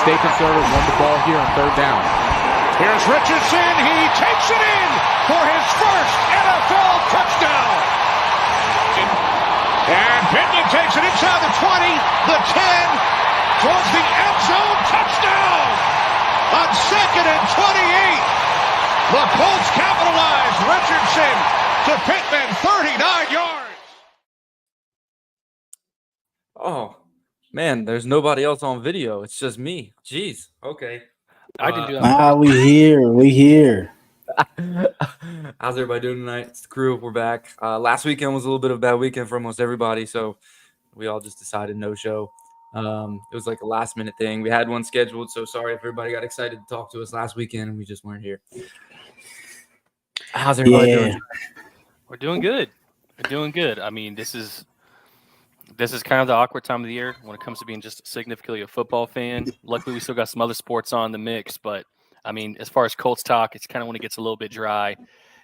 stay conservative, run the ball here on third down. Here's Richardson. He takes it in for his first NFL touchdown. And Pittman takes it inside the 20, the 10, towards the end zone. Touchdown on 2nd and 28. The Colts capitalize. Richardson to Pittman, 39 yards. Oh, man, there's nobody else on video. It's just me. Jeez. Okay. I didn't do that. We here. How's everybody doing tonight? It's the crew. We're back. Last weekend was a little bit of a bad weekend for almost everybody, so we all just decided no show. It was like a last-minute thing. We had one scheduled, so sorry if everybody got excited to talk to us last weekend and we just weren't here. How's everybody doing? We're doing good. We're doing good. I mean, this is kind of the awkward time of the year when it comes to being just significantly a football fan. Luckily, we still got some other sports on the mix, but I mean, as far as Colts talk, it's kind of when it gets a little bit dry,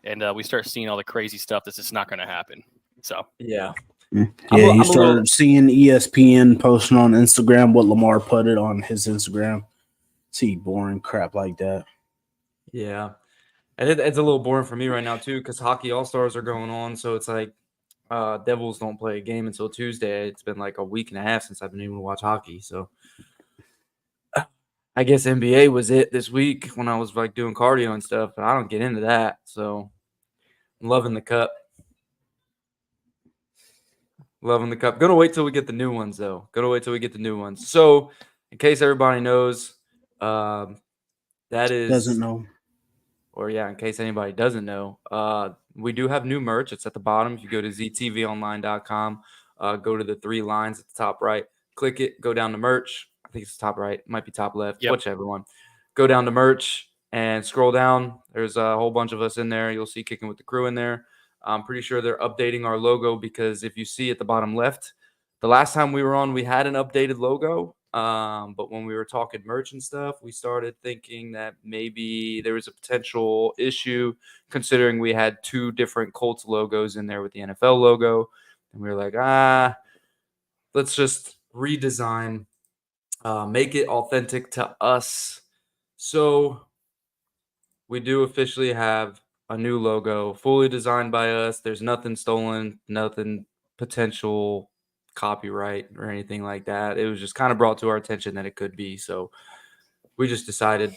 and we start seeing all the crazy stuff that's just not going to happen. So yeah, you started seeing ESPN posting on Instagram what Lamar put it on his Instagram. See boring crap like that. Yeah, and it's a little boring for me right now too because hockey all-stars are going on, so it's like Devils don't play a game until Tuesday. It's been like a week and a half since I've been able to watch hockey, so I guess NBA was it this week when I was like doing cardio and stuff, but I don't get into that. So I'm loving the cup. Loving the cup. Gonna wait till we get the new ones though. So in case everybody knows, that is doesn't know. Or yeah, in case anybody doesn't know, we do have new merch. It's at the bottom. If you go to ztvonline.com, go to the 3 lines at the top right, click it, go down to merch. I think it's top right, might be top left, whichever one. Go down to merch and scroll down. There's a whole bunch of us in there. You'll see Kicking with the Crew in there. I'm pretty sure they're updating our logo because if you see at the bottom left, the last time we were on, we had an updated logo. But when we were talking merch and stuff, we started thinking that maybe there was a potential issue considering we had 2 different Colts logos in there with the NFL logo. And we were like, let's just redesign. Make it authentic to us. So we do officially have a new logo, fully designed by us. There's nothing stolen, nothing potential copyright or anything like that. It was just kind of brought to our attention that it could be. So we just decided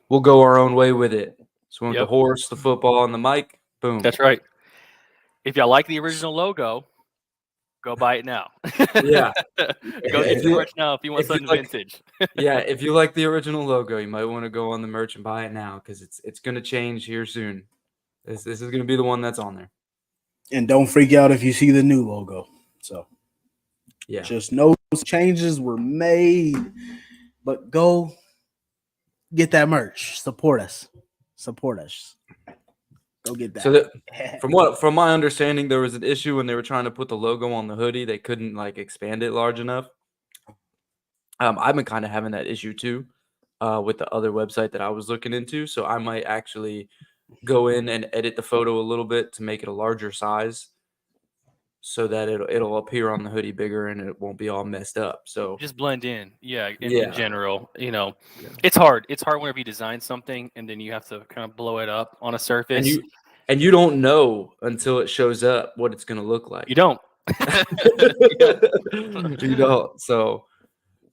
we'll go our own way with it. So we went the horse, the football, and the mic. Boom. That's right. If y'all like the original logo, go buy it now. Yeah. Go get your merch now if you want something vintage. Yeah, if you like the original logo, you might want to go on the merch and buy it now because it's going to change here soon. This is going to be the one that's on there. And don't freak out if you see the new logo. So, yeah, just know changes were made. But go get that merch. Support us. Go get that. So from my understanding, there was an issue when they were trying to put the logo on the hoodie. They couldn't like expand it large enough. I've been kind of having that issue too with the other website that I was looking into. So I might actually go in and edit the photo a little bit to make it a larger size so that it'll appear on the hoodie bigger and it won't be all messed up. So just blend in. In general, it's hard. It's hard whenever you design something and then you have to kind of blow it up on a surface. And you don't know until it shows up what it's going to look like. You don't. You don't. So,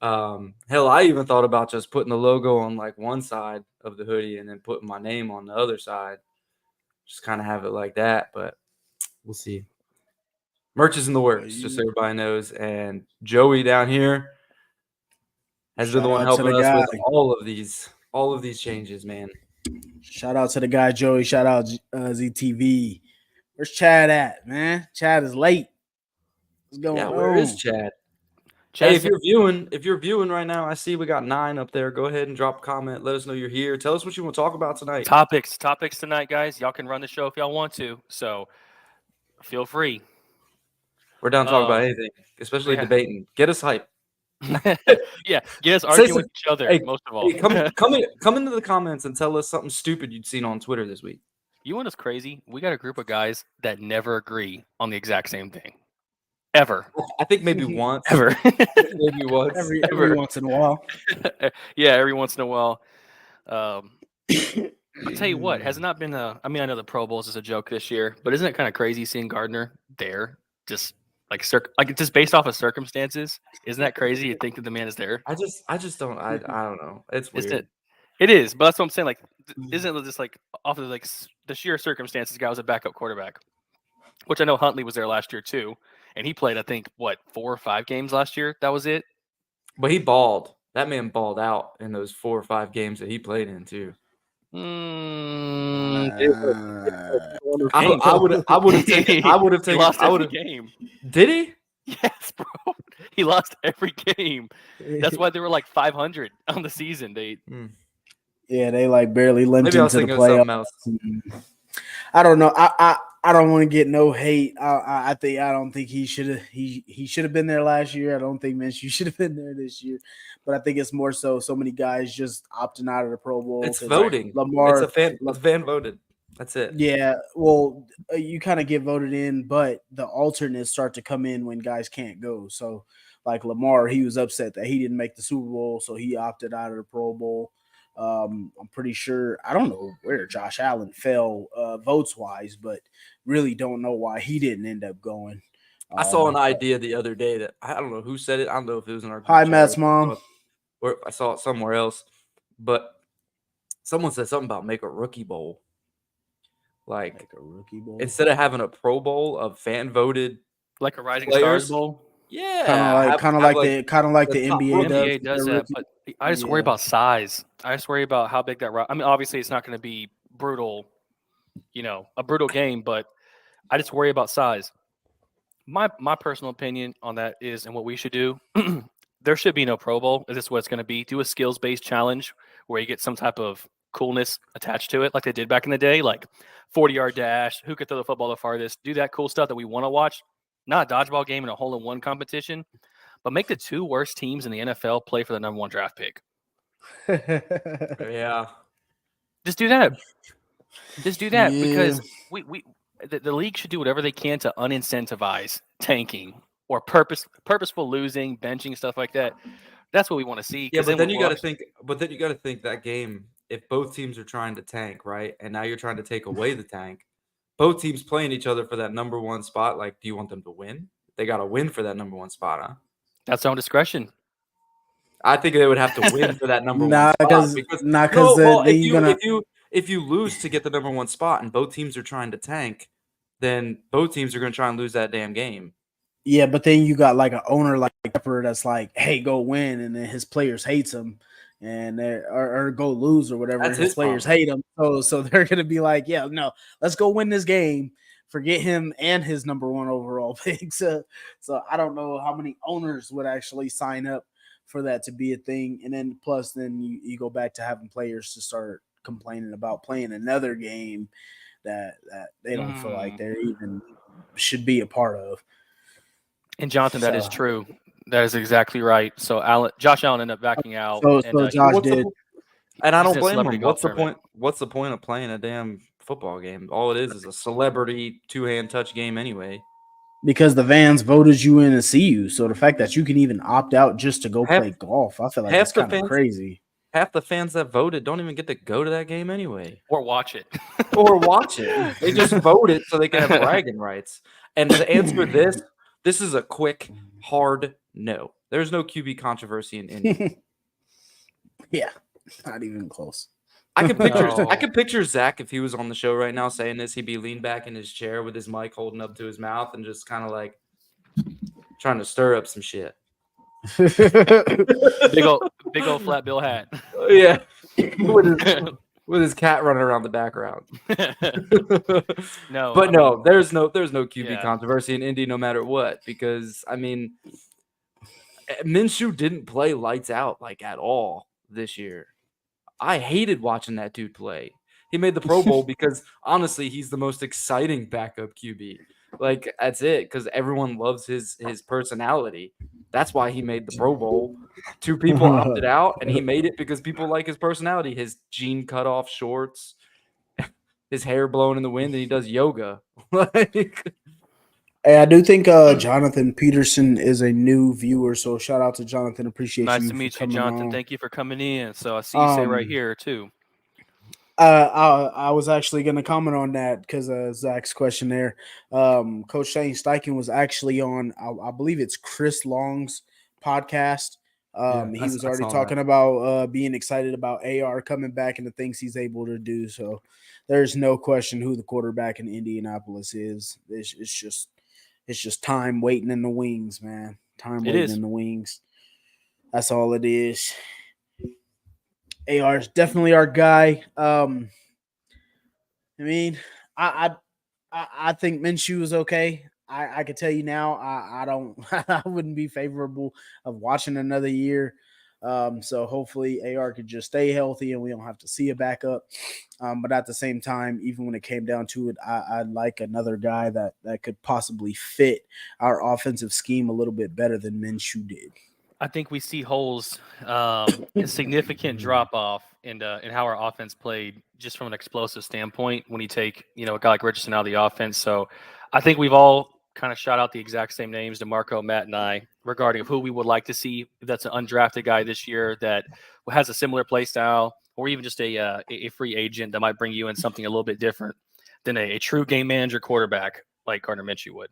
hell, I even thought about just putting the logo on like one side of the hoodie and then putting my name on the other side. Just kind of have it like that, but we'll see. Merch is in the works, just so everybody knows. And Joey down here has been the one helping us with all of these changes, man. Shout out to the guy, Joey. Shout out ZTV. Where's Chad at, man? Chad is late. What's going on? Where is Chad? Hey, if you're viewing right now, I see we got 9 up there. Go ahead and drop a comment. Let us know you're here. Tell us what you want to talk about tonight. Topics tonight, guys. Y'all can run the show if y'all want to. So feel free. We're down to talk about anything, especially debating. Get us hype. Yeah, get us arguing with each other, most of all. Hey, come into the comments and tell us something stupid you'd seen on Twitter this week. You want us crazy? We got a group of guys that never agree on the exact same thing. ever. I think maybe once. Ever. Maybe once. Every once in a while. Yeah, every once in a while. I'll tell you what, has it not been I mean, I know the Pro Bowls is a joke this year, but isn't it kind of crazy seeing Gardner there? Just like just based off of circumstances. Isn't that crazy? You think that the man is there? I just don't. I don't know. It's weird. Isn't it? It is, but that's what I'm saying. Like, isn't it just like off of like the sheer circumstances? Guy was a backup quarterback, which I know Huntley was there last year too, and he played I think 4 or 5 games last year. That was it. But he balled. That man balled out in those 4 or 5 games that he played in too. Mm, I would have taken. He lost every game. Did he? Yes, bro. He lost every game. That's why they were like 500 on the season. Yeah, they like barely limped Maybe I was into the thinking of something playoffs. else. I don't know. I don't want to get no hate. I don't think he should have been there last year. I don't think Minshew should have been there this year. But I think it's more so many guys just opting out of the Pro Bowl. It's voting. Lamar, it's fan voted. That's it. Yeah. Well, you kind of get voted in, but the alternates start to come in when guys can't go. So like Lamar, he was upset that he didn't make the Super Bowl, so he opted out of the Pro Bowl. I'm pretty sure I don't know where Josh Allen fell votes wise, but really don't know why he didn't end up going. I saw an idea the other day that I don't know who said it. I don't know if it was in our group Hi, chat Matt's mom. or I saw it somewhere else, but someone said something about make a rookie bowl. Like Like a rookie bowl. instead of having a Pro Bowl of fan voted, Like a Rising Players? Stars Bowl. yeah, kind of like the the top NBA rookie. NBA does that, but I just worry about size. I just worry about how big that. I mean, obviously, it's not going to be brutal, a brutal game, but I just worry about size. My personal opinion on that is, and what we should do, there should be no Pro Bowl. Is this what it's going to be? Do a skills-based challenge where you get some type of coolness attached to it, like they did back in the day, like 40-yard dash, who could throw the football the farthest, do that cool stuff that we want to watch. Not a dodgeball game and a hole-in-one competition, but make the 2 worst teams in the NFL play for the number 1 draft pick. Yeah, Just do that. Just do that because Yeah. the league should do whatever they can to unincentivize tanking or purposeful losing, benching, stuff like that. That's what we want to see. yeah. But then you got to think. But then you got to think that game. If both teams are trying to tank, right, and now you're trying to take away the tank, both teams playing each other for that number 1 spot. Like, do you want them to win? They got to win for that number 1 spot, huh? That's on discretion. I think they would have to win for that number 1 spot because if you lose to get the number 1 spot and both teams are trying to tank, then both teams are going to try and lose that damn game. Yeah, but then you got like an owner like Pepper that's like, "Hey, go win," and then his players hates him, and or go lose or whatever. That's His his players problem. hate him, so they're gonna be like, "Yeah, no, let's go win this game. Forget him and his number 1 overall pick." So I don't know how many owners would actually sign up for that to be a thing, and then plus then you go back to having players to start complaining about playing another game that they don't feel like they even should be a part of. And Jonathan, that is true. That is exactly right. So Josh Allen ended up backing out. So Josh What's did. And I He's don't in a blame celebrity him. golf What's the tournament. point? What's the point of playing a damn football game? All it is a celebrity 2-hand touch game anyway. Because the Vans voted you in to see you. So the fact that you can even opt out just to go play golf, I feel like it's kind of crazy. Half the fans that voted don't even get to go to that game anyway. Or watch it. Or watch it. They just voted so they can have bragging rights. And to answer this is a quick, hard no. There's no QB controversy in Indy. Yeah, not even close. I can picture No. I can picture Zach if he was on the show right now saying this. He'd be leaned back in his chair with his mic holding up to his mouth and just kind of like trying to stir up some shit. big old flat bill hat. Yeah, with his cat running around the background. No, But there's no QB Yeah. controversy in Indy no matter what, because I mean Minshew didn't play lights out like at all this year. I hated watching that dude play. He made the Pro Bowl because honestly, he's the most exciting backup QB. Like that's it, because everyone loves his personality. That's why he made the Pro Bowl. 2 people opted out, and he made it because people like his personality. His jean cut off shorts, his hair blowing in the wind, and he does yoga. Like, Hey, I do think Jonathan Peterson is a new viewer, so shout out to Jonathan. Appreciate Nice you to for meet you, coming Jonathan. on. Thank you for coming in. So I see you say right here too. I was actually going to comment on that because Zach's question there. Coach Shane Steichen was actually on, I believe it's Chris Long's podcast. He was already talking about being excited about AR coming back and the things he's able to do. So there's no question who the quarterback in Indianapolis is. It's just time waiting in the wings, man. Time waiting in the wings. That's all it is. AR is definitely our guy. I mean, I think Minshew is okay. I could tell you now, I don't, I wouldn't be favorable of watching another year. So hopefully AR could just stay healthy and we don't have to see a backup. But at the same time, even when it came down to it, I'd like another guy that could possibly fit our offensive scheme a little bit better than Minshew did. I think we see holes, a significant drop off in how our offense played, just from an explosive standpoint. When you take a guy like Richardson out of the offense, so I think we've all kind of shot out the exact same names, DeMarco, Matt, and I, regarding who we would like to see. If that's an undrafted guy this year that has a similar play style, or even just a free agent that might bring you in something a little bit different than a true game manager quarterback like Gardner Minshew would.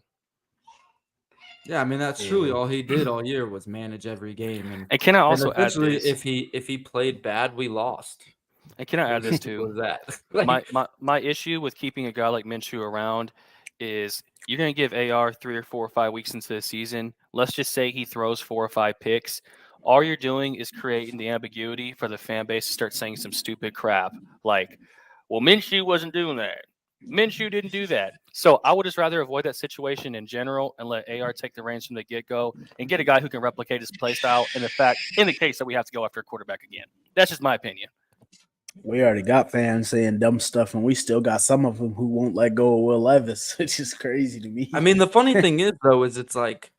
Yeah, I mean that's truly all he did all year was manage every game, and can I also add this? If he played bad, we lost. And can I add this too? Was that my issue with keeping a guy like Minshew around is you're going to give AR 3 or 4 or 5 weeks into the season. Let's just say he throws 4 or 5 picks. All you're doing is creating the ambiguity for the fan base to start saying some stupid crap like, well, Minshew wasn't doing that. Minshew didn't do that. So I would just rather avoid that situation in general and let AR take the reins from the get-go and get a guy who can replicate his play style in the case that we have to go after a quarterback again. That's just my opinion. We already got fans saying dumb stuff, and we still got some of them who won't let go of Will Levis, which is crazy to me. I mean, the funny thing is, though, is it's like,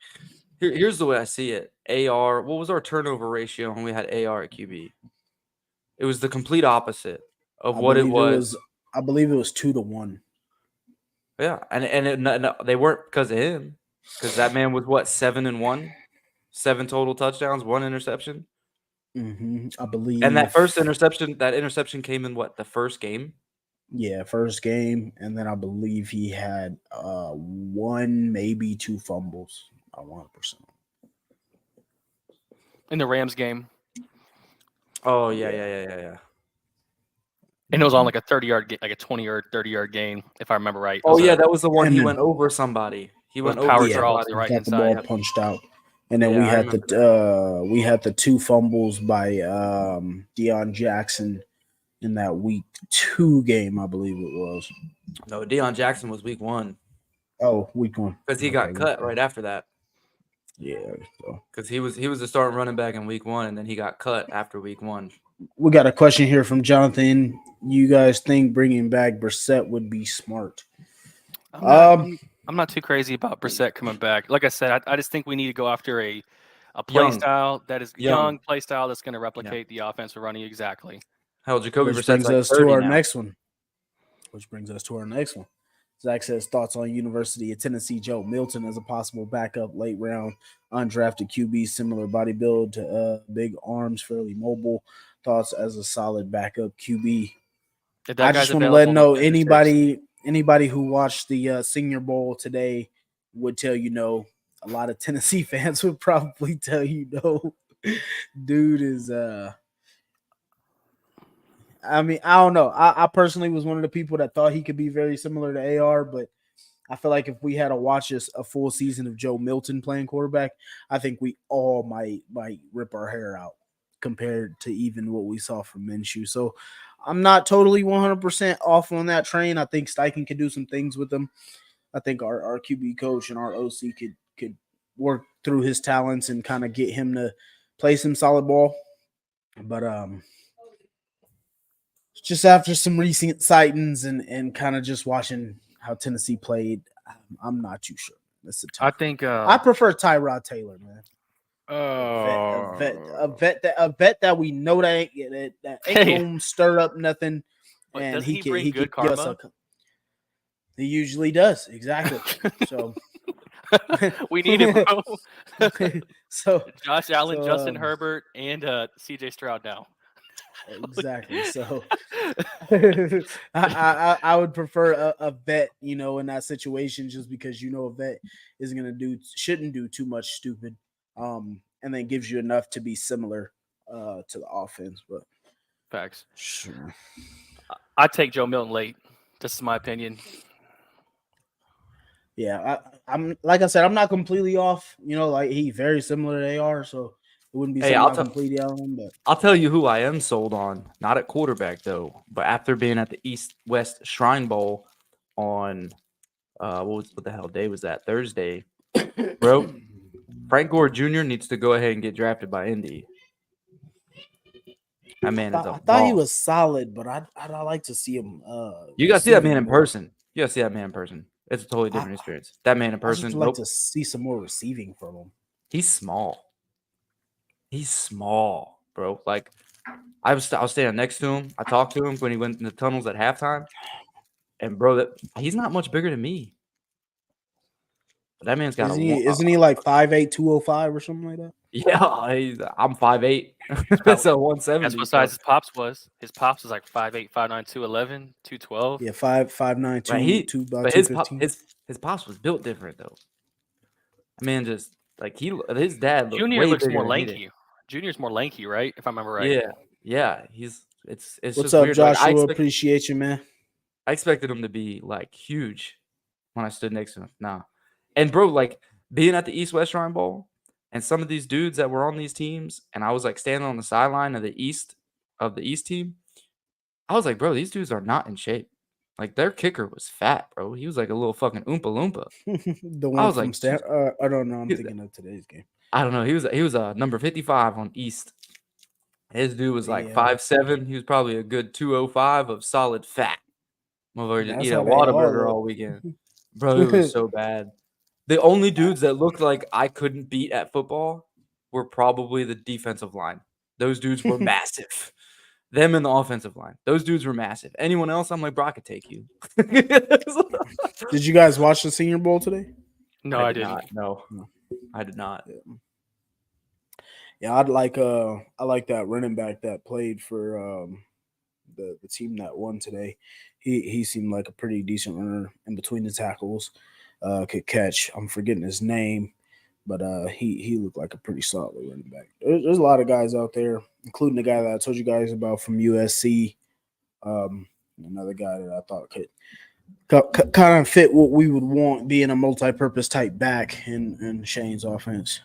here's the way I see it. AR, what was our turnover ratio when we had AR at QB? It was the complete opposite of what it was. I believe it was 2-1. Yeah, and they weren't because of him, because that man was what, 7-1, 7 total touchdowns, 1 interception. I believe. And that interception came in what, the first game? Yeah, first game, and then I believe he had 1, maybe 2 fumbles. 100%. In the Rams game. Oh yeah. And it was on like a 30-yard, like a 20-yard, 30-yard gain, if I remember right. Oh yeah, that was the one he went over somebody. He went over power somebody draws the right hand the ball side. punched out, and then we had the 2 fumbles by Deion Jackson in that week 2 game, I believe it was. No, Deion Jackson was week 1. Oh, week 1 because he got cut right after that. Yeah, because he was the starting running back in week 1, and then he got cut after week 1. We got a question here from Jonathan. You guys think bringing back Brissett would be smart? I'm not too crazy about Brissett coming back. Like I said, I just think we need to go after a play style that is young play style that's going to replicate the offense we're running exactly. Hell, Jacoby Which Brissett's brings like us to our now. next one. Zach says thoughts on University of Tennessee Joe Milton as a possible backup late round undrafted QB, similar body build to big arms, fairly mobile. Thoughts as a solid backup QB. I just want to let know anybody who watched the Senior Bowl today would tell you no. A lot of Tennessee fans would probably tell you no. Dude is I mean, I don't know. I personally was one of the people that thought he could be very similar to AR, but I feel like if we had to watch a full season of Joe Milton playing quarterback, I think we all might rip our hair out compared to even what we saw from Minshew. So I'm not totally 100% off on that train. I think Steichen could do some things with them. I think our QB coach and our OC could work through his talents and kind of get him to play some solid ball. But just after some recent sightings and kind of just watching how Tennessee played, I'm not too sure. I think I prefer Tyrod Taylor, man. A vet that we know that ain't gonna stir up nothing, and he can give us he usually does, exactly. So We need it, bro. So Josh Allen, so, Justin Herbert, and C.J. Stroud now. exactly. So I would prefer a vet, in that situation, just because a vet isn't shouldn't do too much stupid, and then gives you enough to be similar to the offense. But Facts. sure, I take Joe Milton late. This is my opinion. yeah, I'm like I said, I'm not completely off. Like he's very similar to AR, so it wouldn't be Hey, something I'm completely out on. But I'll tell you who I am sold on. Not at quarterback though, but after being at the East West Shrine Bowl on what the hell day was that? Thursday, bro. Frank Gore Jr. needs to go ahead and get drafted by Indy. That man is a I thought he boss. was solid, but I'd like to see him. You gotta see that man in more. person. You gotta see that man in person. It's a totally different experience. That man in I person. just like to see some more receiving from him. He's small. He's small, bro. Like I was standing next to him. I talked to him when he went in the tunnels at halftime. And bro, he's not much bigger than me. But that man's got Isn't he like 5'8", 205 or something like that? Yeah, I'm 5'8". So 170. That's what size his pops was. His pops was like 5'8", 5'9", 211, 212. Yeah, 5'9", Right, 215. His pops was built different though. I mean, just like his dad looked Junior way looks bigger more than he did. lanky. Junior's more lanky, right? If I remember right. Yeah. It's What's just up, weird. Like, Joshua? Appreciate you, man. I expected him to be like huge when I stood next to him. Nah. And bro, like being at the East West Shrine Bowl and some of these dudes that were on these teams, and I was like standing on the sideline of the East team. I was like, bro, these dudes are not in shape. Like their kicker was fat, bro. He was like a little fucking Oompa Loompa. The one was from like, I don't know. I'm thinking of today's game. I don't know. He was number 55 on East. His dude was like 5'7". He was probably a good 205 of solid fat. Motherfucker just eat a Whataburger all weekend. Bro, it was so bad. The only dudes that looked like I couldn't beat at football were probably the defensive line. Those dudes were massive. Them and the offensive line. Those dudes were massive. Anyone else, I'm like, bro, I could take you. Did you guys watch the Senior Bowl today? No, I didn't. No, I did not. Yeah, I like that running back that played for the team that won today. He seemed like a pretty decent runner in between the tackles. Could catch. I'm forgetting his name, but he looked like a pretty solid running back. There's a lot of guys out there, including the guy that I told you guys about from USC. Another guy that I thought could kind of fit what we would want, being a multi-purpose type back in Shane's offense.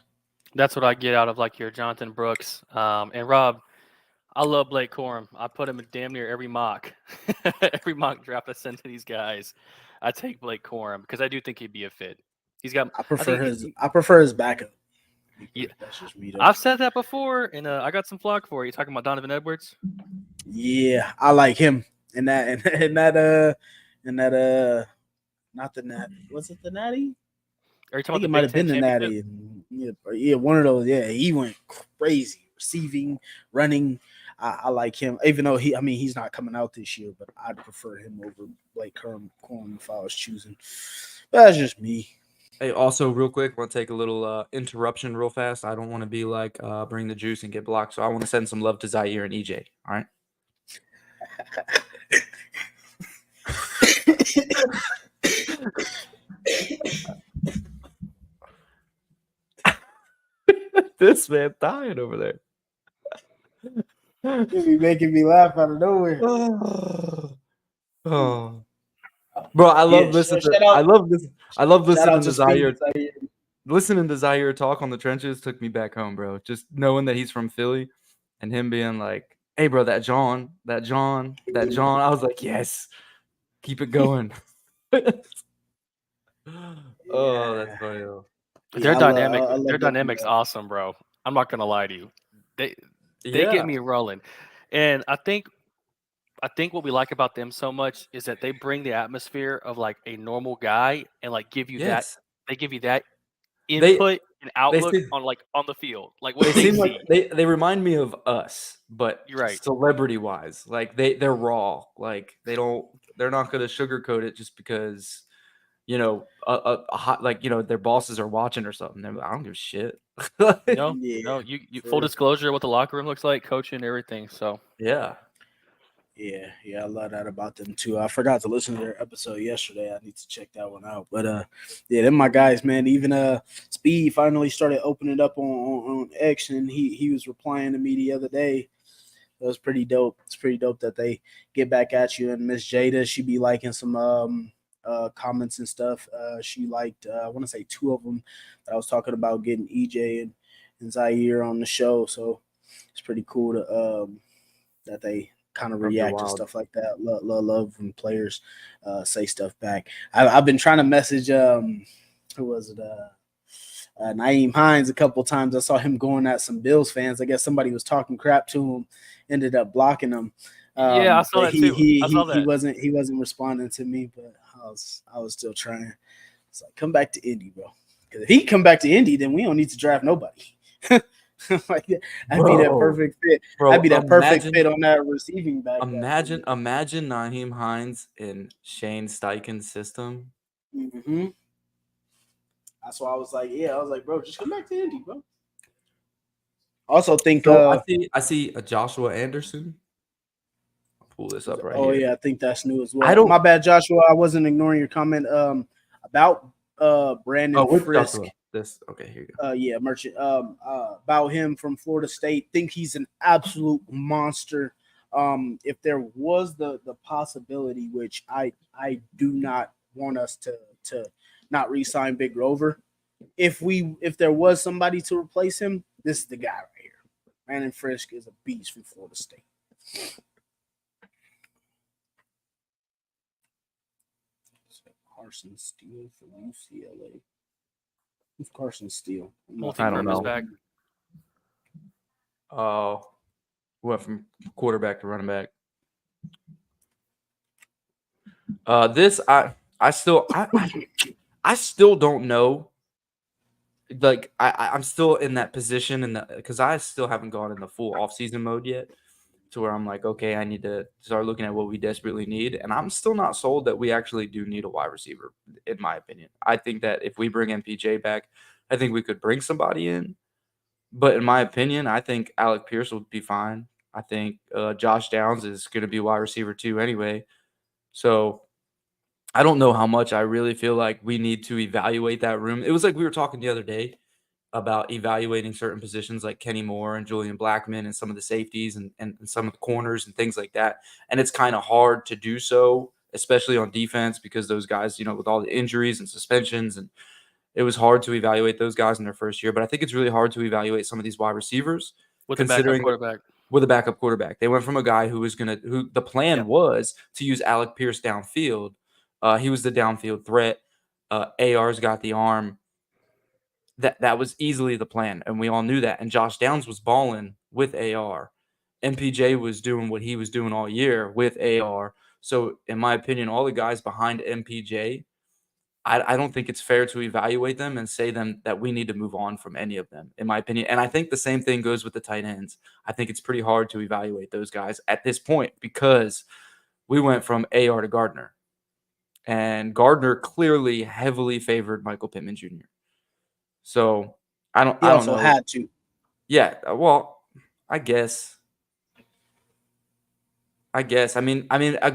That's what I get out of like your Jonathan Brooks. And Rob, I love Blake Corum. I put him in damn near every mock draft I send to these guys. I take Blake Corum because I do think he'd be a fit. I prefer his backup. Yeah, that's just me. I've said that before, and I got some flack for it. You talking about Donovan Edwards? Yeah, I like him. And that not the Natty. Was it the Natty? Are you talking about it might have been the Natty. Yeah, one of those. Yeah, he went crazy receiving, running. I like him, even though he's not coming out this year, but I'd prefer him over Blake Corum if I was choosing. But that's just me. Hey, also real quick, want to take a little interruption real fast. I don't want to be like bring the juice and get blocked, so I want to send some love to Zaire and EJ. All right. This man dying over there. You be making me laugh out of nowhere. Oh. Bro, I love listening to Zaire. Listening to Zaire talk on the trenches took me back home, bro. Just knowing that he's from Philly and him being like, hey, bro, that John. I was like, yes, keep it going. Oh, that's funny. Their dynamic's awesome, bro. I'm not gonna lie to you. They get me rolling, and I think what we like about them so much is that they bring the atmosphere of like a normal guy and like give you that. They give you that input and outlook on the field. Like what they seem like they remind me of us, but you're right. Celebrity wise, like they're raw. Like they're not gonna sugarcoat it just because a hot, like, their bosses are watching or something. They're like, I don't give a shit. No, Yeah, you for full real. disclosure what the locker room looks like, coaching, everything. So Yeah. Yeah, I love that about them too. I forgot to listen to their episode yesterday. I need to check that one out. But yeah, them my guys, man. Even Speed finally started opening up on X, and he was replying to me the other day. That was pretty dope. It's pretty dope that they get back at you. And Miss Jada, she be liking some comments and stuff. She liked I want to say 2 of them that I was talking about getting EJ and Zaire on the show. So it's pretty cool to that they kind of That'd be react to wild. stuff like that. Love when players say stuff back. I've been trying to message who was it? Naeem Hines a couple times. I saw him going at some Bills fans. I guess somebody was talking crap to him, ended up blocking him. yeah, I saw But that too. I saw he that. wasn't responding to me, but I was still trying. It's like, come back to Indy, bro. Because if he come back to Indy, then we don't need to draft nobody. Like I'd be that Bro, perfect fit. bro, I'd be that perfect imagine, fit on that receiving back. imagine, imagine Naheem Hines in Shane Steichen's system. Mm-hmm. That's why I was like, bro, just come back to Indy, bro. Also think, So I see a Joshua Anderson. I'll pull this up right oh here. yeah, I think that's new as I well. don't. My bad, Joshua. I wasn't ignoring your comment about Brandon Oh, which Frisk. Joshua? This. Okay, here you go. Yeah, Merchant. About him from Florida State. Think he's an absolute monster. If there was the possibility, which I do not want us to not re-sign Big Rover. If there was somebody to replace him, this is the guy right here. Brandon Frisk is a beast from Florida State. Carson Steele from UCLA. Who's Carson Steele? I don't Multi-purpose know. back. Oh, went from quarterback to running back. This I still don't know. Like I'm still in that position because I still haven't gone in the full offseason mode yet, to where I'm like, okay, I need to start looking at what we desperately need, and I'm still not sold that we actually do need a wide receiver, in my opinion. I think that if we bring MPJ back, I think we could bring somebody in. But in my opinion, I think Alec Pierce will be fine. I think Josh Downs is going to be wide receiver too anyway. So I don't know how much I really feel like we need to evaluate that room. It was like we were talking the other day about evaluating certain positions like Kenny Moore and Julian Blackman and some of the safeties and some of the corners and things like that. And it's kind of hard to do so, especially on defense, because those guys, with all the injuries and suspensions, and it was hard to evaluate those guys in their first year. But I think it's really hard to evaluate some of these wide receivers With a backup considering quarterback. with a backup quarterback. They went from a guy who the plan was to use Alec Pierce downfield. He was the downfield threat. AR's got the arm. That was easily the plan, and we all knew that. And Josh Downs was balling with AR. MPJ was doing what he was doing all year with AR. So, in my opinion, all the guys behind MPJ, I don't think it's fair to evaluate them and say that we need to move on from any of them, in my opinion. And I think the same thing goes with the tight ends. I think it's pretty hard to evaluate those guys at this point because we went from AR to Gardner. And Gardner clearly heavily favored Michael Pittman Jr. So I don't also know. had to. Yeah, well, I guess. I mean,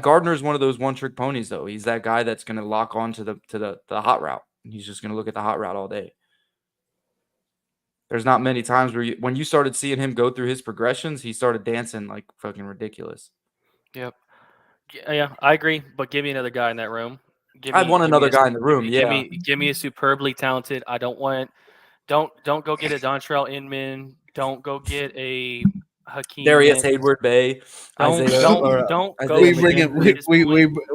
Gardner is one of those one-trick ponies, though. He's that guy that's going to lock on to the hot route. He's just going to look at the hot route all day. There's not many times when you started seeing him go through his progressions, he started dancing like fucking ridiculous. Yep. Yeah, I agree. But give me another guy in that room. I'd want another guy in the room. Yeah, Give me a superbly talented. I don't want. Don't go get a Dontrell Inman. Don't go get a Hakeem. Darius Nicks. Hayward Bay. Don't go. We Isaiah bring it. McKenzie at this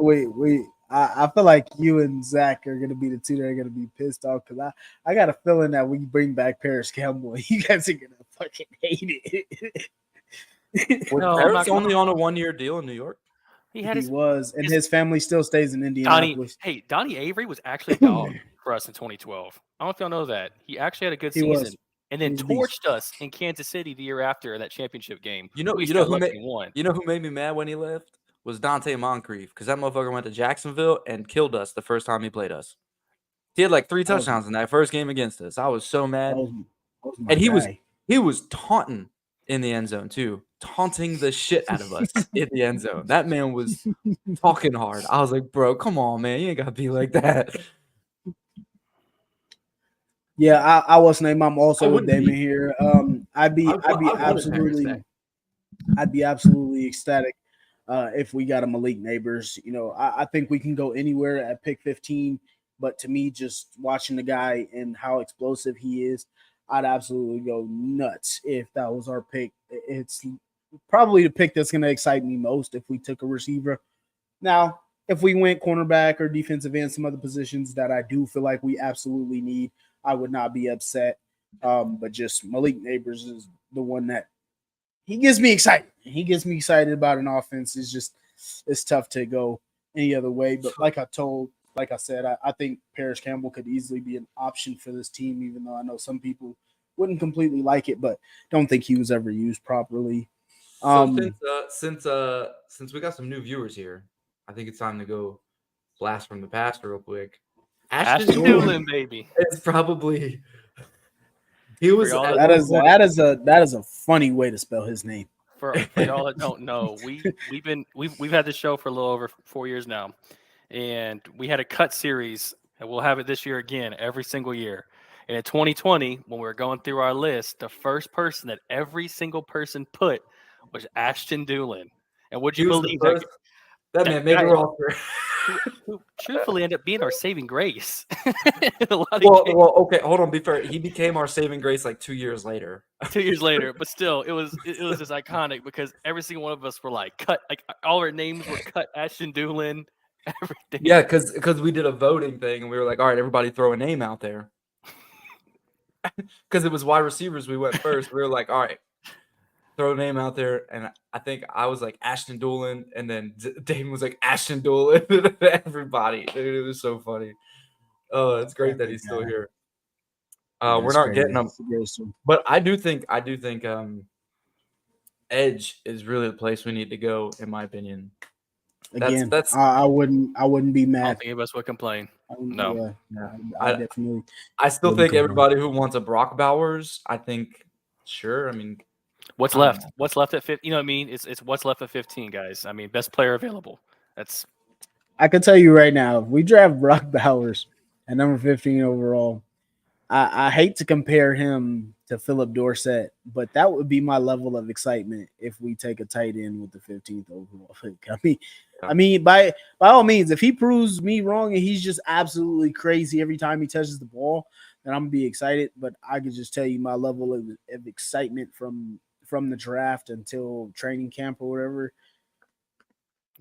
We. I feel like you and Zach are gonna be the two that are gonna be pissed off because I got a feeling that we bring back Paris Campbell, you guys are gonna fucking hate it. Was Paris only on a 1-year deal in New York? He had his family still stays in Indianapolis. Donnie Avery was actually a dog for us in 2012. I don't know if y'all know that. He actually had a good season. And then torched us in Kansas City the year after that championship game. You know who made me mad when he left was Dante Moncrief, because that motherfucker went to Jacksonville and killed us the first time he played us. He had like 3 That was- touchdowns in that first game against us. I was so That mad. was my And he guy. was taunting in the end zone too, taunting the shit out of us in the end zone. That man was talking hard. I was like, bro, come on, man, you ain't gotta be like that. Yeah, I was named. I'm also with wouldn't Damon be- here. I'd be Packers absolutely ecstatic if we got a Malik Neighbors. You know, I think we can go anywhere at pick 15, but to me, just watching the guy and how explosive he is, I'd absolutely go nuts if that was our pick. It's probably the pick that's going to excite me most if we took a receiver. Now, if we went cornerback or defensive end, some other positions that I do feel like we absolutely need, I would not be upset. But just Malik Neighbors is the one that he gets me excited. He gets me excited about an offense. It's tough to go any other way. But like I said, I think Paris Campbell could easily be an option for this team, even though I know some people wouldn't completely like it, but don't think he was ever used properly. So since we got some new viewers here, I think it's time to go blast from the past real quick. Ashton Doolin, baby. It's probably he was. That is a funny way to spell his name. For y'all that don't know, we've had this show for a little over 4 years now, and we had a cut series, and we'll have it this year again every single year. And in 2020, when we were going through our list, the first person that every single person put was Ashton Doolin. And would you believe that man made a roster? Who truthfully ended up being our saving grace. Well, okay, hold on. Be fair, he became our saving grace like 2 years later. 2 years later, but still, it was just iconic because every single one of us were like cut, like all our names were cut. Ashton Doolin, everything. Yeah, because we did a voting thing and we were like, all right, everybody throw a name out there. Because it was wide receivers, we went first. We were like, all right, throw a name out there. And I think I was like Ashton Doolin, and then Damon was like Ashton Doolin. Everybody, dude, it was so funny. Oh, it's great that he's still here. We're not getting him, but I do think edge is really the place we need to go, in my opinion. Again, I wouldn't be mad. I don't think any of us would complain. No, I definitely. I still think everybody who wants a Brock Bowers, I think, sure. I mean, what's left? What's left at 15? You know what I mean? It's what's left at 15, guys. I mean, best player available. I can tell you right now, if we draft Brock Bowers at number 15 overall, I hate to compare him to Philip Dorsett, but that would be my level of excitement if we take a tight end with the 15th overall pick. I mean, by all means, if he proves me wrong and he's just absolutely crazy every time he touches the ball, then I'm gonna be excited. But I can just tell you my level of excitement from the draft until training camp or whatever.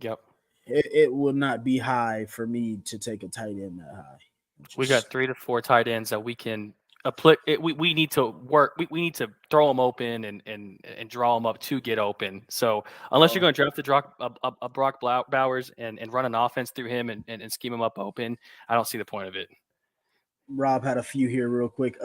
Yep, it will not be high for me to take a tight end that high. We got 3 to 4 tight ends that we can we need to work. We need to throw them open and draw them up to get open. So unless you're going to draft a Brock Bowers and run an offense through him and scheme him up open, I don't see the point of it. Rob had a few here real quick.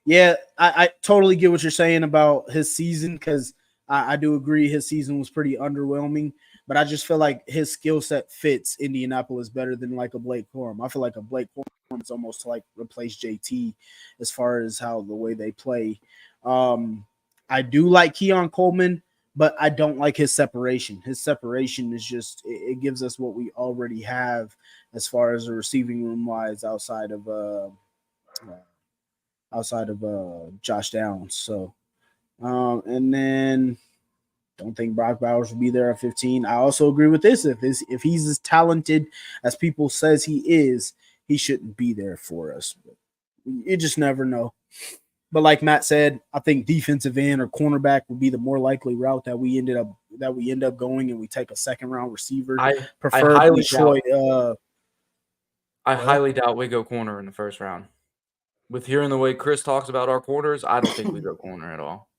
Yeah, I totally get what you're saying about his season because I do agree his season was pretty underwhelming. But I just feel like his skill set fits Indianapolis better than like a Blake Corum. I feel like a Blake Corum is almost like replace JT as far as how the way they play. I do like Keon Coleman, but I don't like his separation. His separation is just it gives us what we already have as far as the receiving room wise outside of Josh Downs. So and then. Don't think Brock Bowers will be there at 15. I also agree with this. If he's as talented as people says he is, he shouldn't be there for us. But you just never know. But like Matt said, I think defensive end or cornerback would be the more likely route that we end up going, and we take a second round receiver. I highly doubt we go corner in the first round. With hearing the way Chris talks about our corners, I don't think we go corner at all.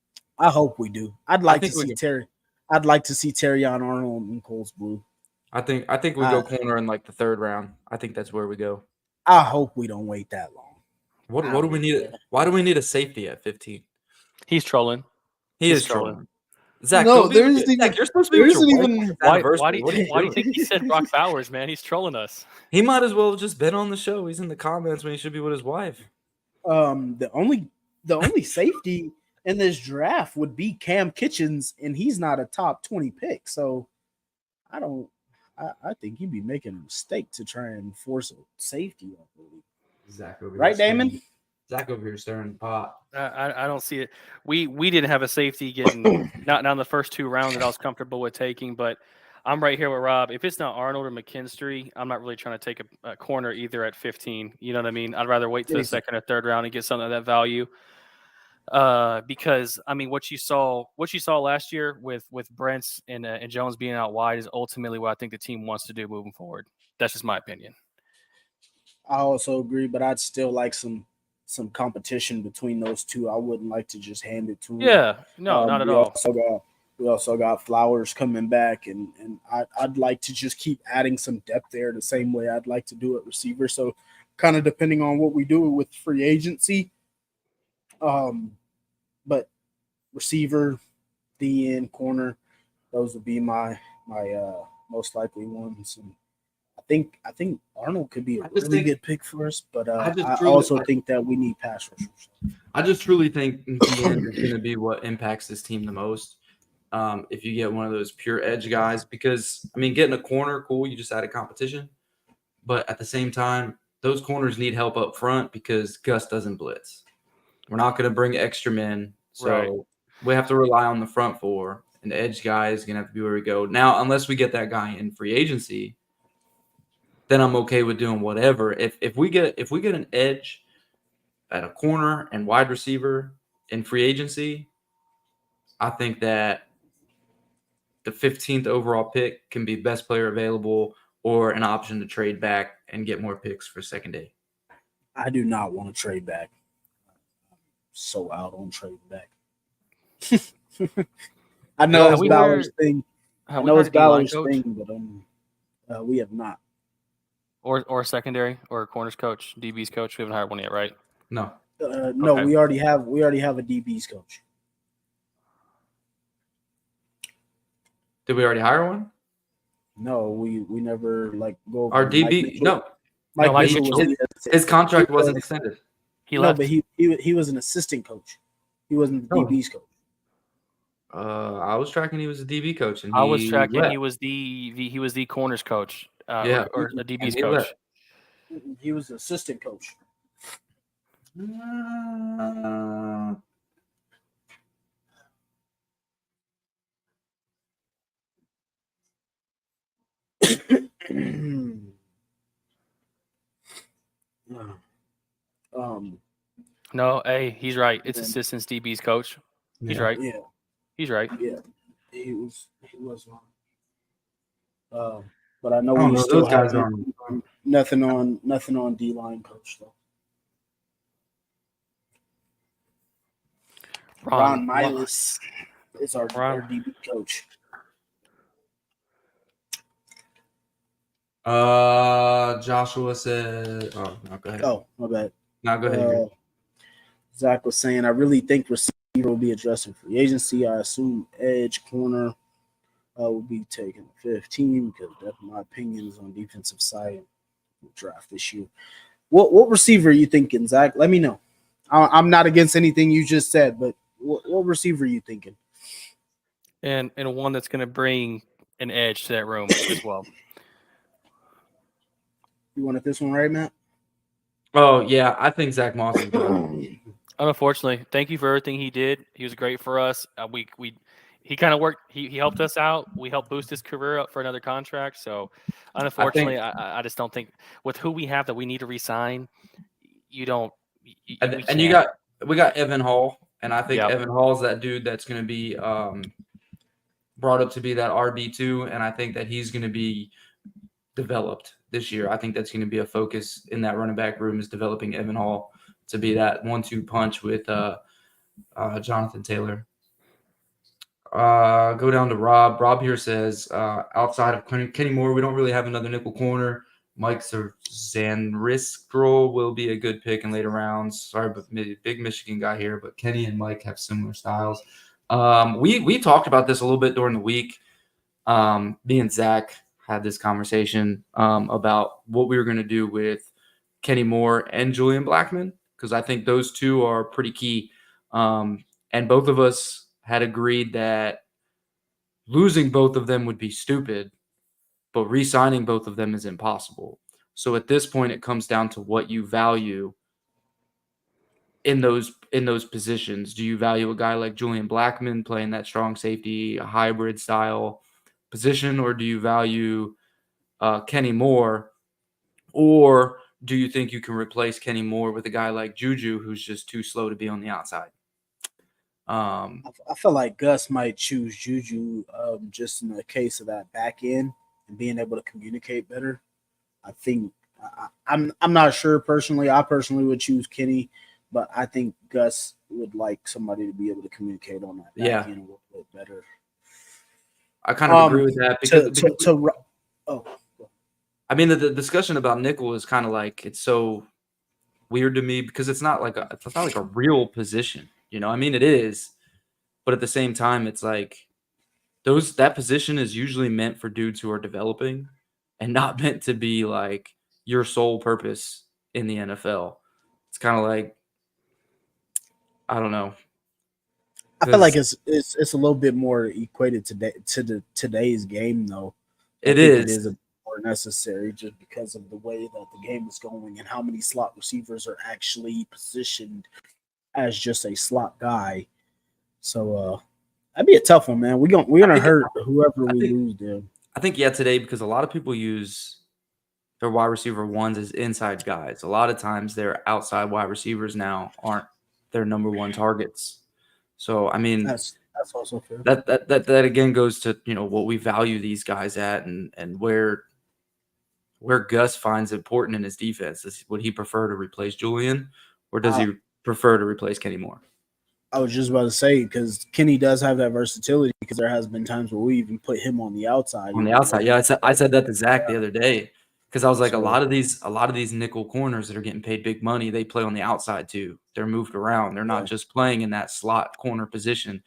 I hope we do. I'd like to see Terrion Arnold and Coles Blue. I think we go corner in like the third round. I think that's where we go. I hope we don't wait that long. What do we need? Why do we need a safety at 15? He's trolling. He is trolling. Zach, No, don't be there legit. isn't Zach, even- you're supposed to be there with your isn't wife even- on this Why anniversary. do What are you you why do you doing? think he said Brock Bowers, man? He's trolling us. He might as well have just been on the show. He's in the comments when he should be with his wife. The only safety in this draft would be Cam Kitchens, and he's not a top 20 pick. So I think he'd be making a mistake to try and force a safety up. Zach over here Right, stirring- Damon? Zach over here stirring the pot. I don't see it. We didn't have a safety getting not in the first 2 rounds that I was comfortable with taking, but I'm right here with Rob. If it's not Arnold or McKinstry, I'm not really trying to take a corner either at 15. You know what I mean? I'd rather wait to the second or third round and get some of that value. Because I mean, what you saw last year with Brents and Jones being out wide is ultimately what I think the team wants to do moving forward. That's just my opinion. I also agree, but I'd still like some competition between those two. I wouldn't like to just hand it to them. Yeah, no, not at all. We also got Flowers coming back, and I'd like to just keep adding some depth there the same way I'd like to do at receiver. So kind of depending on what we do with free agency. But receiver, DN, corner, those would be my most likely ones. And I think Arnold could be a really good pick for us, but I also think that we need pass rushers. I just truly think DN is going to be what impacts this team the most. If you get one of those pure edge guys, because I mean, getting a corner, cool, you just added competition, but at the same time, those corners need help up front because Gus doesn't blitz. We're not going to bring extra men, so we have to rely on the front four. And the edge guy is going to have to be where we go now, unless we get that guy in free agency. Then I'm okay with doing whatever. If we get an edge at a corner and wide receiver in free agency, I think that the 15th overall pick can be best player available or an option to trade back and get more picks for second day. I do not want to trade back. So out on trading back. I know it's Balor's thing. I know it's Balor's thing, but we have not. Or secondary or corners coach, DB's coach. We haven't hired one yet, right? No. No, okay. we already have a DB's coach. Did we already hire one? No, we never go over our DB. His contract wasn't extended. He left. But he was an assistant coach. He wasn't the DB's coach. I was tracking he was a DB coach, and I was tracking he was the corners coach. Or the DB's coach. He was the assistant coach. No, hey, he's right. It's assistants DB's coach. He's right. Yeah, he's right. Yeah, he was wrong. But I know we still have nothing on D-line coach though. Ron Miles is our DB coach. Joshua said, "Oh no, go ahead." Oh, my bad. No, go ahead. Zach was saying, I really think receiver will be addressed in free agency. I assume edge corner will be taken 15 because that's my opinion is on defensive side draft this year. What receiver are you thinking, Zach? Let me know. I'm not against anything you just said, but what receiver are you thinking? And one that's going to bring an edge to that room as well. You wanted this one, right, Matt? Oh yeah, I think Zach Moss is good. Unfortunately, thank you for everything he did. He was great for us. He kind of worked. He helped us out. We helped boost his career up for another contract. So, unfortunately, I just don't think with who we have that we need to re-sign. We got Evan Hall, and I think Evan Hall is that dude that's going to be brought up to be that RB2, and I think that he's going to be developed this year. I think that's going to be a focus in that running back room is developing Evan Hall to be that 1-2 punch with Jonathan Taylor. Go down to Rob. Rob here says, outside of Kenny Moore, we don't really have another nickel corner. Mike Zanriskrol will be a good pick in later rounds. Sorry, but big Michigan guy here, but Kenny and Mike have similar styles. We talked about this a little bit during the week. Me and Zach had this conversation about what we were going to do with Kenny Moore and Julian Blackmon, because I think those two are pretty key. And both of us had agreed that losing both of them would be stupid, but re-signing both of them is impossible. So at this point, it comes down to what you value in those positions. Do you value a guy like Julian Blackmon playing that strong safety, a hybrid style position, or do you value Kenny Moore, or do you think you can replace Kenny Moore with a guy like Juju who's just too slow to be on the outside? I feel like Gus might choose Juju just in the case of that back end and being able to communicate better. I think I'm not sure personally. I personally would choose Kenny, but I think Gus would like somebody to be able to communicate on that back end a little bit better. I kind of agree with that because I mean the discussion about nickel is kind of like, it's so weird to me because it's not like a real position. You know, I mean, it is, but at the same time, it's like that position is usually meant for dudes who are developing and not meant to be like your sole purpose in the NFL. It's kind of like, I don't know. I feel like it's a little bit more equated to today's game, though. It is. It is more necessary just because of the way that the game is going and how many slot receivers are actually positioned as just a slot guy. So that'd be a tough one, man. We're gonna hurt whoever we lose there. I think today, because a lot of people use their wide receiver ones as inside guys. A lot of times their outside wide receivers now aren't their number one targets. So I mean that's also fair. That again goes to, you know, what we value these guys at and where Gus finds important in his defense. Would he prefer to replace Julian, or does he prefer to replace Kenny Moore? I was just about to say, because Kenny does have that versatility, because there has been times where we even put him on the outside. On the outside, yeah. I said that to Zach the other day, because I was like, a lot of these nickel corners that are getting paid big money, they play on the outside too. They're moved around. They're not just playing in that slot corner position.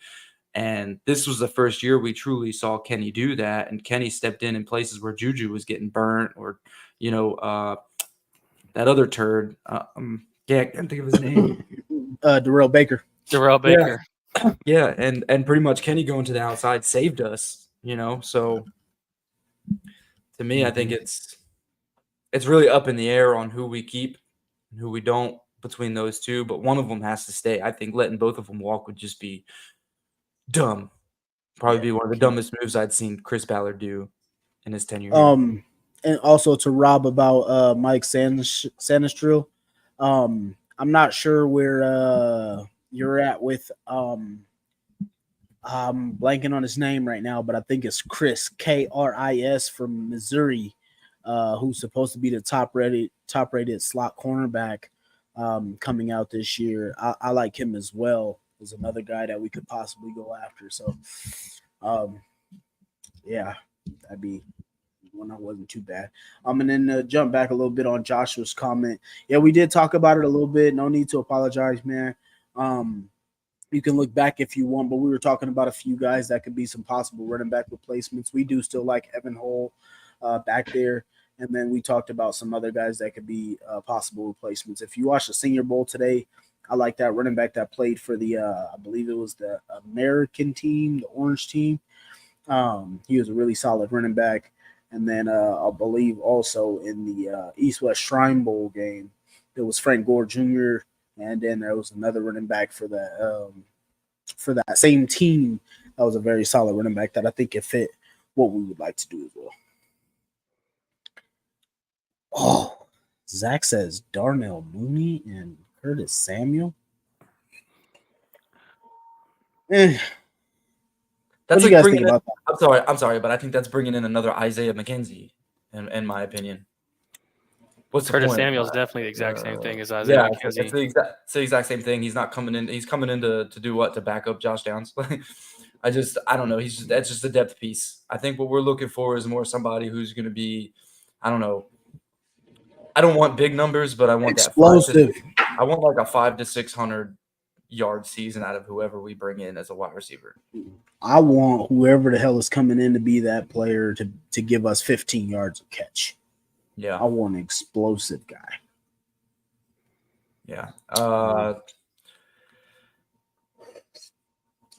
And this was the first year we truly saw Kenny do that. And Kenny stepped in places where Juju was getting burnt, or, you know, that other turd. I can't think of his name. Darrell Baker. Yeah, and pretty much Kenny going to the outside saved us, you know. So to me, I think it's really up in the air on who we keep and who we don't between those two, but one of them has to stay. I think letting both of them walk would just be dumb. Probably be one of the dumbest moves I'd seen Chris Ballard do in his tenure. And also to Rob about Mike Sanistril. I'm not sure where you're at with I'm blanking on his name right now, but I think it's Chris, Kris, from Missouri, who's supposed to be the top rated slot cornerback coming out this year. I like him as well. Is another guy that we could possibly go after. So that'd be one that wasn't too bad. And then jump back a little bit on Joshua's comment. Yeah, we did talk about it a little bit. No need to apologize, man. You can look back if you want, but we were talking about a few guys that could be some possible running back replacements. We do still like Evan Hull back there. And then we talked about some other guys that could be possible replacements. If you watch the Senior Bowl today, I like that running back that played for the, I believe it was the American team, the Orange team. He was a really solid running back. And then I believe also in the East-West Shrine Bowl game, there was Frank Gore Jr., and then there was another running back for that same team. That was a very solid running back that I think it fit what we would like to do as well. Oh, Zach says Darnell Mooney and Curtis Samuel. That's what do you guys think about that? I'm sorry, but I think that's bringing in another Isaiah McKenzie, in my opinion. What's Curtis Samuel's definitely the exact same thing as Isaiah McKenzie. It's the exact same thing. He's not coming in. He's coming in to do what? To back up Josh Downs. I don't know. That's just a depth piece. I think what we're looking for is more somebody who's going to be, I don't know. I don't want big numbers, but I want explosive. I want like a 500 to 600 yard season out of whoever we bring in as a wide receiver. I want whoever the hell is coming in to be that player to give us 15 yards of catch. Yeah. I want an explosive guy. Yeah.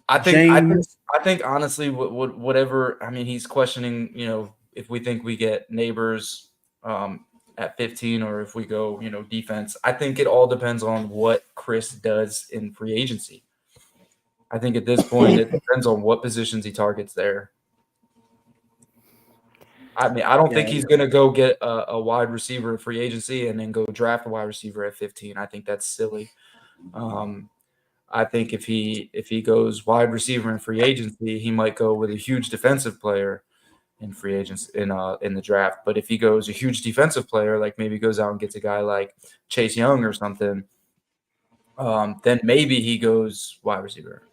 I think honestly, whatever. I mean, he's questioning, if we think we get Neighbors at 15 or if we go, defense. I think it all depends on what Chris does in free agency. I think at this point, it depends on what positions he targets there. I mean, I don't think he's going to go get a wide receiver in free agency and then go draft a wide receiver at 15. I think that's silly. I think if he goes wide receiver in free agency, he might go with a huge defensive player in free agents in the draft. But if he goes a huge defensive player, like maybe goes out and gets a guy like Chase Young or something, then maybe he goes wide receiver.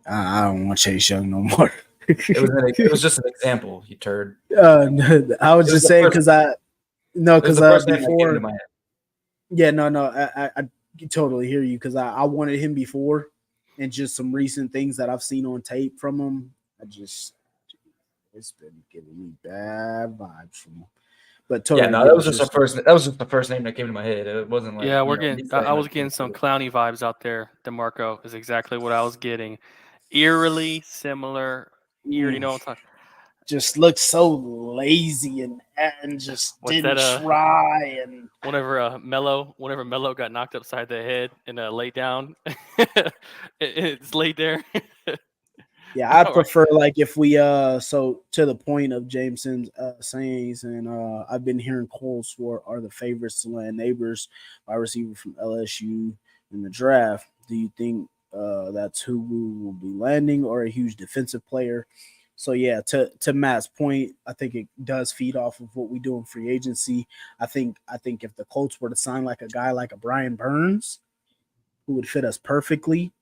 I don't want Chase Young no more. It was just an example, you turd. I was just saying because before. Yeah, no, I totally hear you because I wanted him before, and just some recent things that I've seen on tape from him, it's been giving me bad vibes from him. But totally, that was just the first name that came to my head. It wasn't like I was getting some clowny vibes out there. DeMarco is exactly what I was getting. Eerily similar. You already know what I'm talking. Just looked so lazy and just didn't try. And whenever Melo got knocked upside the head and laid down, it's laid there. Yeah, I prefer like if we so to the point of Jameson's sayings, and I've been hearing Cole Swart are the favorites to land Neighbors, wide receiver from LSU in the draft. Do you think that's who we will be landing, or a huge defensive player? So yeah, to Matt's point, I think it does feed off of what we do in free agency. I think if the Colts were to sign like a guy like a Brian Burns, who would fit us perfectly,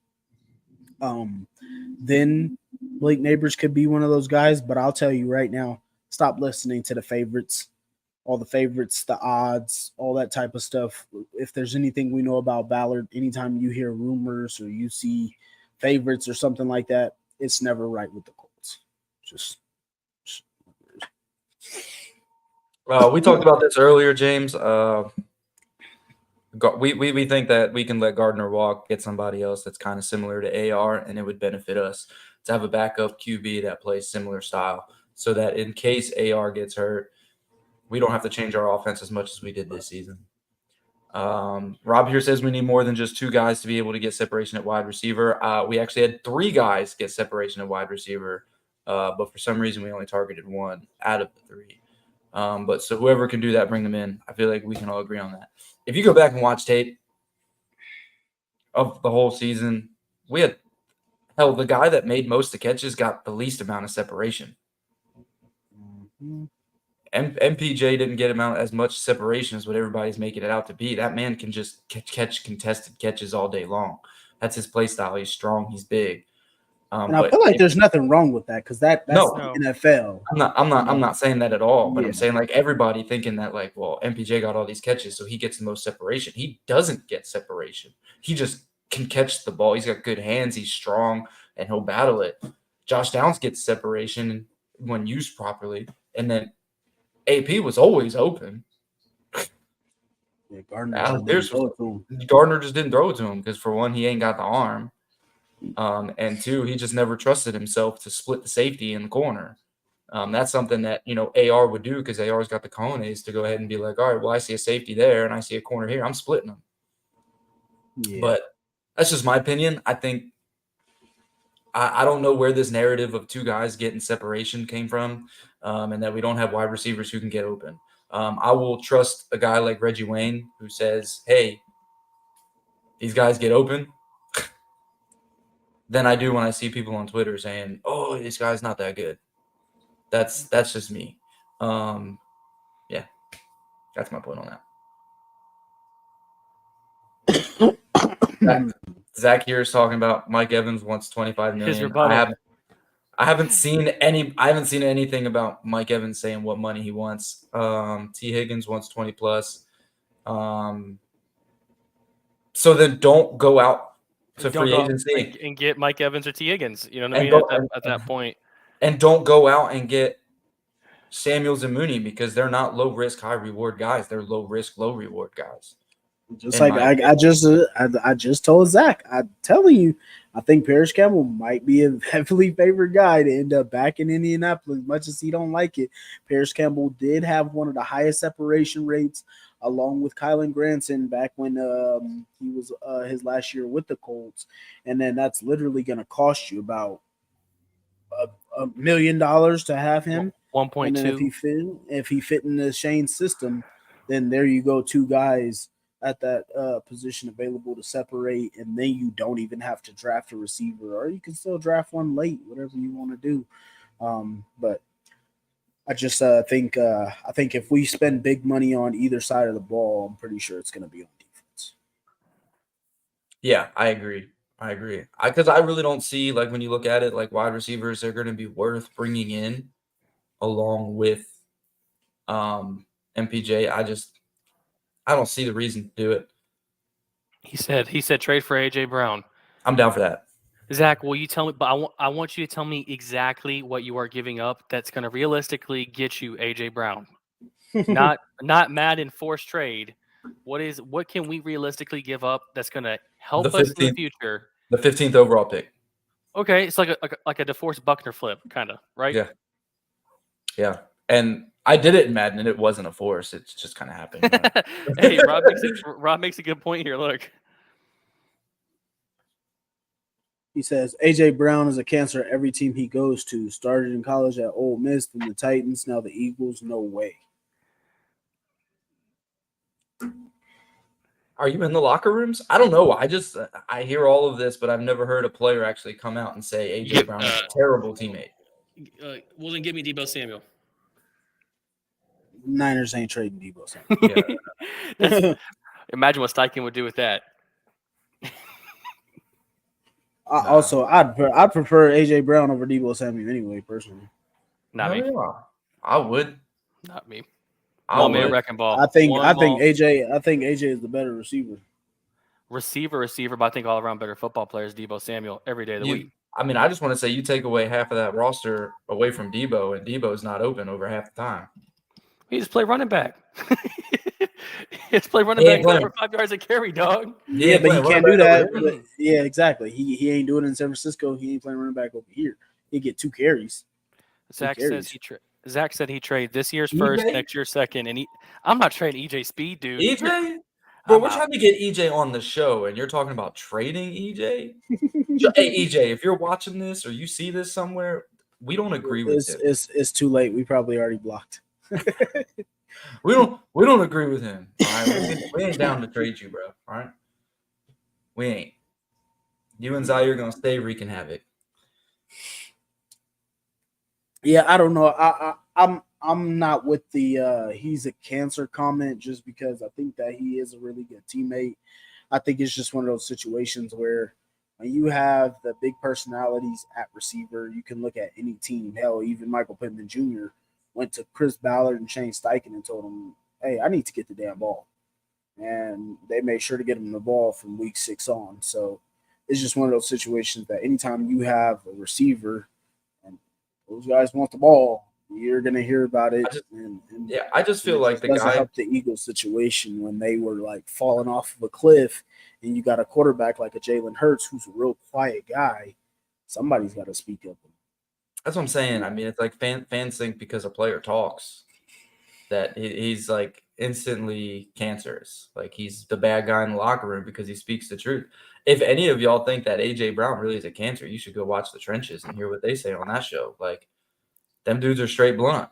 then Blake Neighbors could be one of those guys. But I'll tell you right now, stop listening to the favorites, all the favorites, the odds, all that type of stuff. If there's anything we know about Ballard, anytime you hear rumors or you see favorites or something like that, it's never right with the Colts. We talked about this earlier, James. We think that we can let Gardner walk, get somebody else that's kind of similar to AR, and it would benefit us to have a backup QB that plays similar style, so that in case AR gets hurt, we don't have to change our offense as much as we did this season. Rob here says we need more than just 2 guys to be able to get separation at wide receiver. We actually had 3 guys get separation at wide receiver. But for some reason, we only targeted 1 out of the 3. But so whoever can do that, bring them in. I feel like we can all agree on that. If you go back and watch tape of the whole season, we had the guy that made most of the catches got the least amount of separation. Mm-hmm. MPJ didn't get as much separation as what everybody's making it out to be. That man can just catch contested catches all day long. That's his play style. He's strong. He's big. And I feel like there's nothing wrong with that because that's NFL. I'm not saying that at all, but I'm saying like everybody thinking that like, well, MPJ got all these catches, so he gets the most separation. He doesn't get separation. He just can catch the ball. He's got good hands. He's strong, and he'll battle it. Josh Downs gets separation when used properly, and then AP was always open. Yeah, Gardner just didn't throw it to him because for one, he ain't got the arm. And 2, he just never trusted himself to split the safety in the corner. That's something that, AR would do because AR's got the cojones to go ahead and be like, all right, well, I see a safety there and I see a corner here. I'm splitting them. Yeah. But that's just my opinion. I think I don't know where this narrative of 2 guys getting separation came from, and that we don't have wide receivers who can get open. I will trust a guy like Reggie Wayne who says, hey, these guys get open. Than I do when I see people on Twitter saying, "Oh, this guy's not that good." That's just me. Yeah, that's my point on that. Zach here is talking about Mike Evans wants $25 million. I haven't seen anything about Mike Evans saying what money he wants. T. Higgins wants 20 plus. So then don't go out to Don't free go out agency and get Mike Evans or T. Higgins. You know what I and mean? go At that point, and don't go out and get Samuels and Mooney because they're not low risk, high reward guys. They're low risk, low reward guys. Just like I just told Zach, I'm telling you, I think Parrish Campbell might be a heavily favored guy to end up back in Indianapolis. As much as he don't like it, Parrish Campbell did have one of the highest separation rates, along with Kylan Granson back when he was his last year with the Colts, and then that's literally going to cost you about $1 million to have him. 1.2. And then if he fit in the Shane system, then there you go, two guys at that position available to separate, and then you don't even have to draft a receiver, or you can still draft one late, whatever you want to do. But I just think if we spend big money on either side of the ball, I'm pretty sure it's going to be on defense. Yeah, I agree. Because I really don't see, like, when you look at it, like, wide receivers are going to be worth bringing in along with MPJ. I don't see the reason to do it. He said trade for AJ Brown. I'm down for that. Zach, will you tell me? But I want you to tell me exactly what you are giving up that's going to realistically get you AJ Brown. not Madden forced trade. What can we realistically give up that's going to help us in the future? The 15th overall pick. Okay, it's like a DeForest Buckner flip, kind of, right? Yeah. And I did it in Madden, and it wasn't a force. It's just kind of happened. Hey, Rob makes a good point here. Look. He says AJ Brown is a cancer at every team he goes to. Started in college at Ole Miss, then the Titans, now the Eagles. No way. Are you in the locker rooms? I don't know. I hear all of this, but I've never heard a player actually come out and say AJ Brown is a terrible teammate. Well, then give me Deebo Samuel. Niners ain't trading Deebo Samuel. Yeah. Imagine what Steichen would do with that. Also, I'd prefer AJ Brown over Deebo Samuel anyway, personally. Not me. Yeah. I would. Not me. I would. Wrecking ball. I think AJ is the better receiver. Receiver, but I think all around better football players. Deebo Samuel every day of the week. I mean, I just want to say you take away half of that roster away from Deebo, and Deebo's not open over half the time. He just play running back. It's play running back for 5 yards a carry, dog. Yeah, but he can't do that. Yeah, exactly. He ain't doing it in San Francisco. He ain't playing running back over here. He get 2 carries. Zach said he trade this year's first, next year's second, and I'm not trading EJ Speed, dude. EJ? Bro, we're trying to get EJ on the show, and you're talking about trading EJ? Hey, EJ, if you're watching this or you see this somewhere, we don't agree with him. It's too late. We probably already blocked. We don't agree with him. All right, we ain't down to trade you, bro. All right, we ain't. You and Zaire are gonna stay wreaking havoc. Yeah, I don't know. I'm not with the he's a cancer comment just because I think that he is a really good teammate. I think it's just one of those situations where when you have the big personalities at receiver, you can look at any team. Hell, even Michael Pittman Jr. went to Chris Ballard and Shane Steichen and told him, hey, I need to get the damn ball. And they made sure to get him the ball from week 6 on. So it's just one of those situations that anytime you have a receiver and those guys want the ball, you're going to hear about it. I just feel like the guy helped the Eagles situation when they were like falling off of a cliff and you got a quarterback like a Jalen Hurts who's a real quiet guy. Somebody's got to speak up. That's what I'm saying. I mean, it's like fans think because a player talks that he's like instantly cancerous. Like he's the bad guy in the locker room because he speaks the truth. If any of y'all think that AJ Brown really is a cancer, you should go watch the trenches and hear what they say on that show. Like them dudes are straight blunt.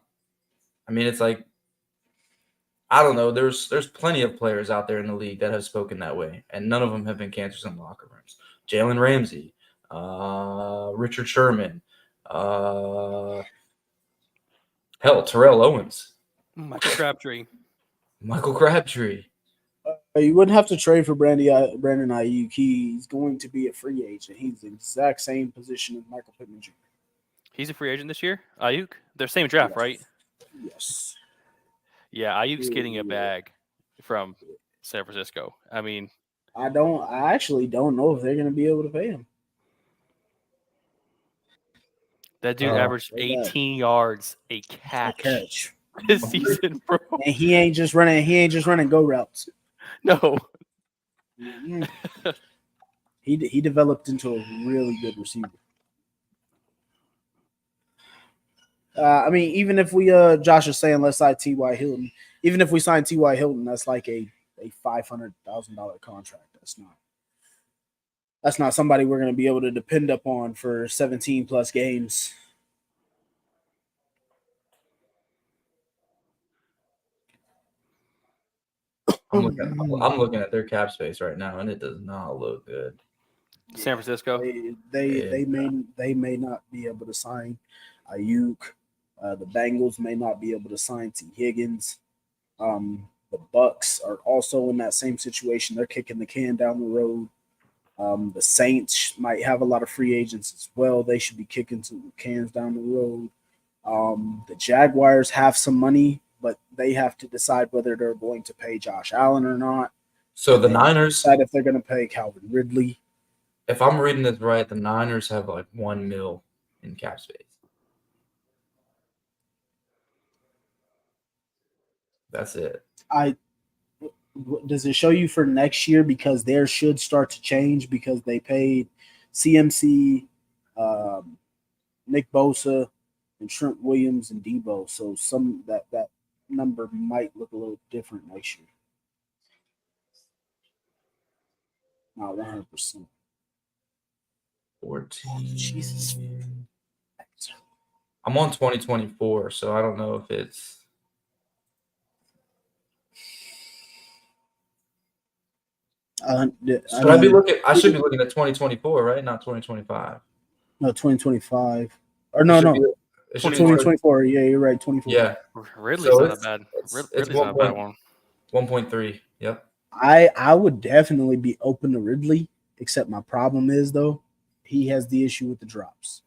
I mean, it's like, I don't know. There's plenty of players out there in the league that have spoken that way, and none of them have been cancers in locker rooms. Jalen Ramsey, Richard Sherman, hell, Terrell Owens, Michael Crabtree. You wouldn't have to trade for Brandon Ayuk. He's going to be a free agent. He's the exact same position as Michael Pittman Jr. He's a free agent this year? Ayuk? They're same draft, right? Yes. Yeah, Ayuk's getting a bag from San Francisco. I mean, I actually don't know if they're going to be able to pay him. That dude averaged say that. 18 yards a A catch catch. this season, bro. And he ain't just running go routes. No. Mhm. He developed into a really good receiver. I mean, even if we Josh is saying let's sign T.Y. Hilton, even if we sign T.Y. Hilton, that's like a $500,000 contract. That's not somebody we're going to be able to depend upon for 17 plus games. I'm looking at their cap space right now, and it does not look good. San Francisco. They may not be able to sign Ayuk. The Bengals may not be able to sign T. Higgins. The Bucks are also in that same situation. They're kicking the can down the road. The Saints might have a lot of free agents as well. They should be kicking some cans down the road. The Jaguars have some money, but they have to decide whether they're going to pay Josh Allen or not. So the Niners decide if they're going to pay Calvin Ridley. If I'm reading this right, the Niners have like $1 million in cap space. That's it. Does it show you for next year? Because theirs should start to change because they paid CMC, Nick Bosa, and Trent Williams and Debo. So some that number might look a little different next year. Not 100%. 14. Jesus. I'm on 2024, so I don't know if it's. I should be looking at 2024, right? Not 2025. No, 2025. Or no. 2024. Yeah, you're right. 24. Yeah. Ridley's not a bad. Ridley's not a bad one. 1.3. Yep. I would definitely be open to Ridley, except my problem is though, he has the issue with the drops.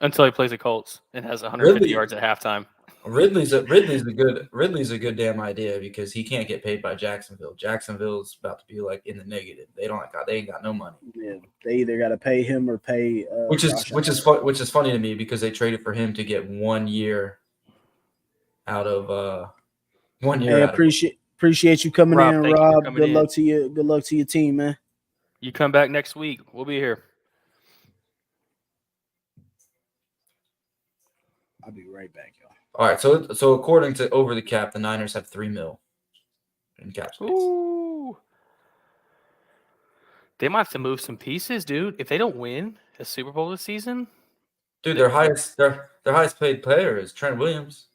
Until he plays the Colts and has 150 yards at halftime. Ridley's a good damn idea because he can't get paid by Jacksonville. Jacksonville's about to be like in the negative. They ain't got no money. Yeah, they either got to pay him or pay. Which is funny to me because they traded for him to get 1 year out of 1 year. Hey, appreciate you coming Rob, in, thank Rob. you for coming Good in. luck to you. Good luck to your team, man. You come back next week. We'll be here. I'll be right back, y'all. All right, so according to Over the Cap, the Niners have $3 million in cap space. Ooh. They might have to move some pieces, dude. If they don't win a Super Bowl this season, dude, their highest paid player is Trent Williams.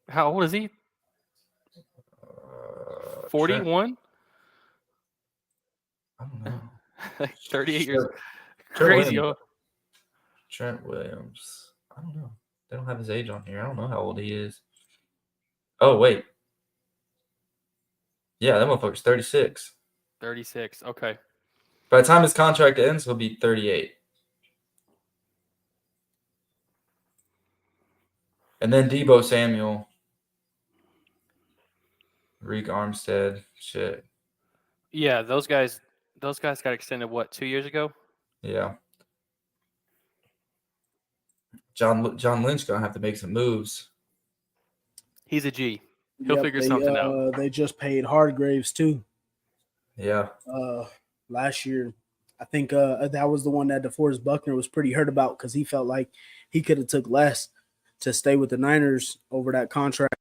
How old is he? 41? I don't know. 38 years. Trent Crazy, Williams. Trent Williams. I don't know. They don't have his age on here. I don't know how old he is. Oh, wait. Yeah, that motherfucker's 36. 36. Okay. By the time his contract ends, he'll be 38. And then Debo Samuel. Reek Armstead. Shit. Yeah, those guys got extended, 2 years ago? Yeah. John Lynch gonna have to make some moves. He's a G. He'll figure something out. They just paid Hargraves too. Yeah. Last year, I think that was the one that DeForest Buckner was pretty hurt about because he felt like he could have took less to stay with the Niners over that contract,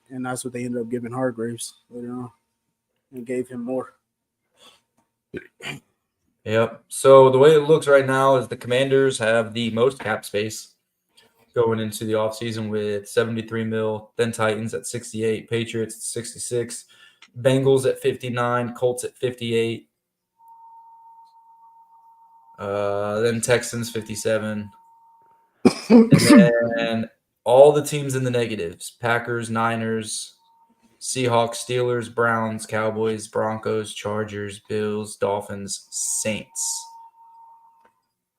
and that's what they ended up giving Hargraves later on, and gave him more. Yep. So the way it looks right now is the Commanders have the most cap space going into the offseason with $73 million, then Titans at 68, Patriots at 66, Bengals at 59, Colts at 58, then Texans 57, and then all the teams in the negatives: Packers, Niners, Seahawks, Steelers, Browns, Cowboys, Broncos, Chargers, Bills, Dolphins, Saints.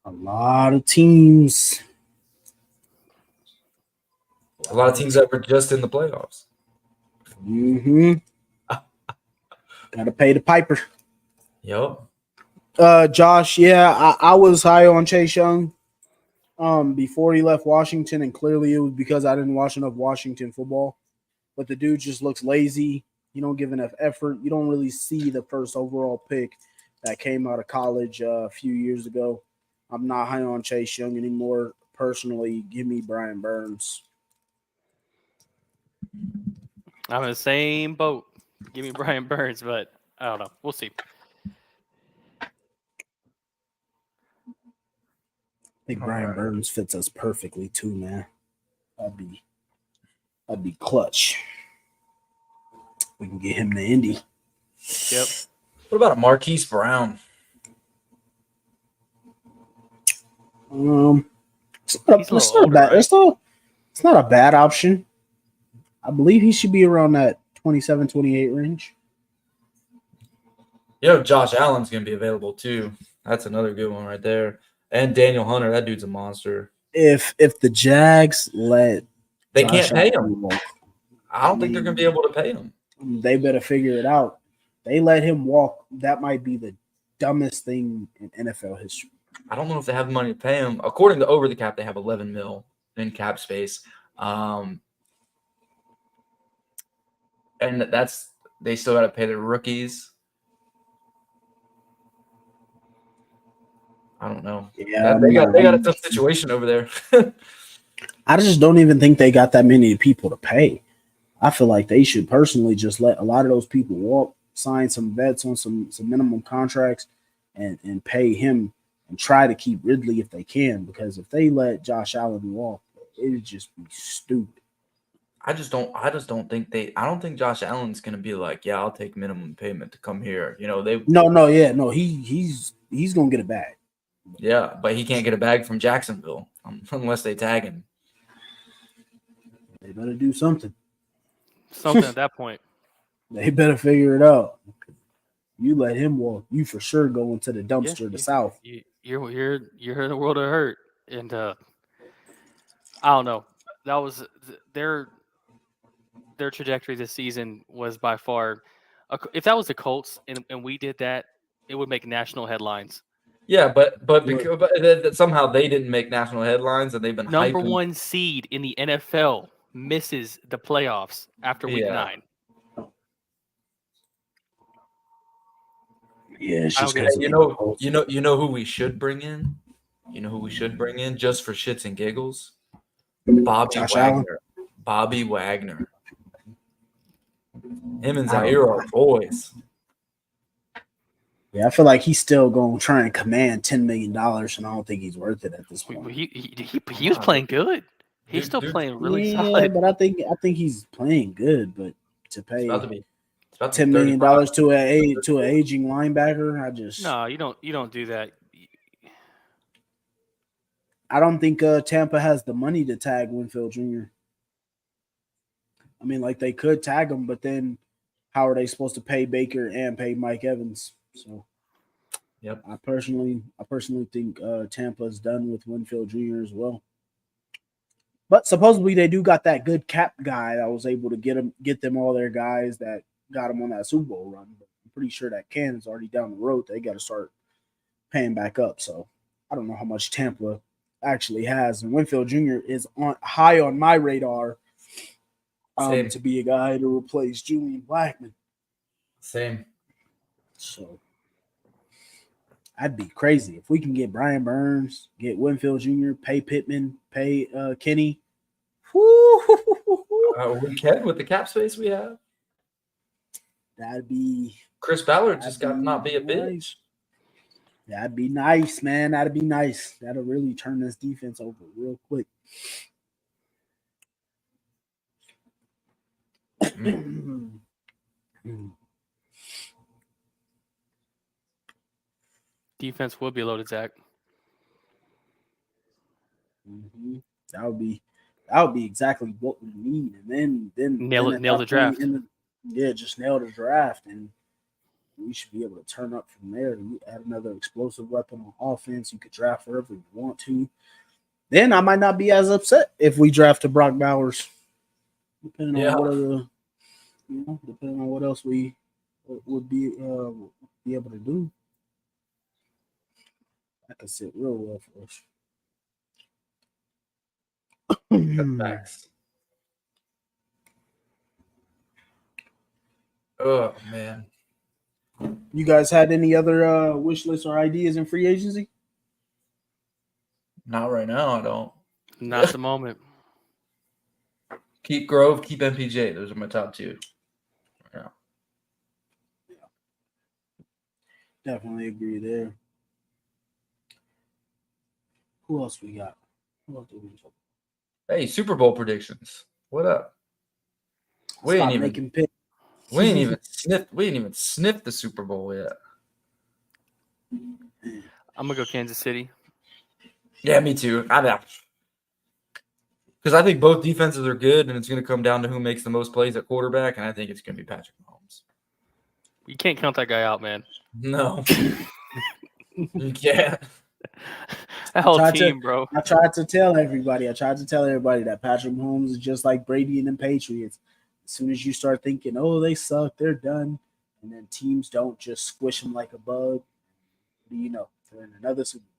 A lot of teams. A lot of teams that were just in the playoffs. Mm-hmm. Gotta pay the piper. Yep. Josh, yeah, I was high on Chase Young before he left Washington, and clearly it was because I didn't watch enough Washington football. But the dude just looks lazy. You don't give enough effort. You don't really see the first overall pick that came out of college a few years ago. I'm not high on Chase Young anymore. Personally, give me Brian Burns. I'm in the same boat. Give me Brian Burns, but I don't know. We'll see. I think Brian Burns fits us perfectly too, man. That'd be clutch. We can get him to Indy. Yep. What about a Marquise Brown? It's not a bad option. I believe he should be around that 27, 28 range. Josh Allen's going to be available too. That's another good one right there. And Daniel Hunter, that dude's a monster. If the Jags let They Josh can't pay him. Allen walk, I don't think they're going to be able to pay him. they better figure it out. They let him walk. That might be the dumbest thing in NFL history. I don't know if they have the money to pay him. According to Over the Cap, they have 11 mil in cap space. And they still got to pay their rookies. I don't know. Yeah, they got a tough situation over there. I just don't even think they got that many people to pay. I feel like they should personally just let a lot of those people walk, sign some vets on some minimum contracts, and pay him and try to keep Ridley if they can. Because if they let Josh Allen walk, it would just be stupid. I don't think Josh Allen's gonna be like, yeah, I'll take minimum payment to come here. He's gonna get it back. Yeah, but he can't get a bag from Jacksonville unless they tag him. They better do something. Something at that point. They better figure it out. You let him walk, you for sure going to the dumpster, the South. You're in a world of hurt, and I don't know. That was their trajectory this season was by far. If that was the Colts and we did that, it would make national headlines. Yeah, but somehow they didn't make national headlines, and they've been number hyping. 1 seed in the NFL misses the playoffs after week 9. Yeah, it's just you know who we should bring in? You know who we should bring in just for shits and giggles? Bobby Wagner. Him and Zaire are boys. Yeah, I feel like he's still going to try and command $10 million, and I don't think he's worth it at this point. He was playing good. He's still playing really solid. But I think he's playing good. But to pay $10 million to an aging linebacker, no, you don't do that. I don't think Tampa has the money to tag Winfield Jr. I mean, like they could tag him, but then how are they supposed to pay Baker and pay Mike Evans? So, yep. I personally think Tampa's done with Winfield Jr. as well. But supposedly they do got that good cap guy that was able to get them all their guys that got them on that Super Bowl run. But I'm pretty sure that can is already down the road. They got to start paying back up. So I don't know how much Tampa actually has. And Winfield Jr. is high on my radar to be a guy to replace Julian Blackmon. Same. So I'd be crazy if we can get Brian Burns, get Winfield Jr., pay Pittman, pay Kenny. We can with the cap space we have. That'd be Chris Ballard just got to not be a bitch. That'd be nice, man. That'd be nice. That'll really turn this defense over real quick. Defense will be loaded, Zach. Mm-hmm. That would be exactly what we need, and then nail the draft. Just nail the draft, and we should be able to turn up from there. You add another explosive weapon on offense. You could draft wherever you want to. Then I might not be as upset if we draft a Brock Bowers, depending on what else we would be able to do. That could sit real well for us. Facts. Oh man. You guys had any other wish lists or ideas in free agency? Not right now, I don't. Not at the moment. Keep Grove, keep MPJ. Those are my top two. Yeah. Definitely agree there. Who else we got? Who else do we talk? Hey, Super Bowl predictions. What up? We Stop ain't even making picks. we ain't even sniffed the Super Bowl yet. I'm gonna go Kansas City. Yeah, me too. I know. Because I think both defenses are good, and it's going to come down to who makes the most plays at quarterback, and I think it's going to be Patrick Mahomes. You can't count that guy out, man. No. You can't. That whole team, bro. I tried to tell everybody that Patrick Mahomes is just like Brady and the Patriots. As soon as you start thinking, oh, they suck, they're done, and then teams don't just squish them like a bug, what do you know? They're in another Super Bowl.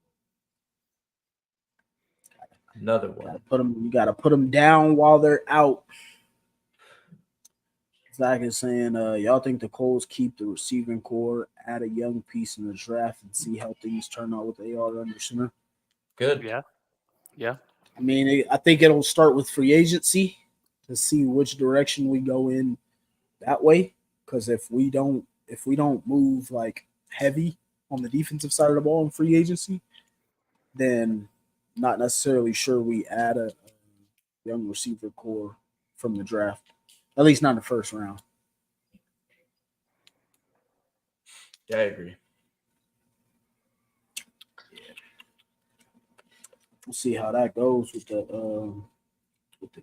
Another one. You gotta put them down while they're out. Zach is saying, y'all think the Colts keep the receiving core, add a young piece in the draft, and see how things turn out with AR under center? Good. Yeah. I mean, I think it'll start with free agency to see which direction we go in that way. Because if we don't move like heavy on the defensive side of the ball in free agency, then not necessarily sure we add a young receiver core from the draft. At least not in the first round. Yeah, I agree. We'll see how that goes with the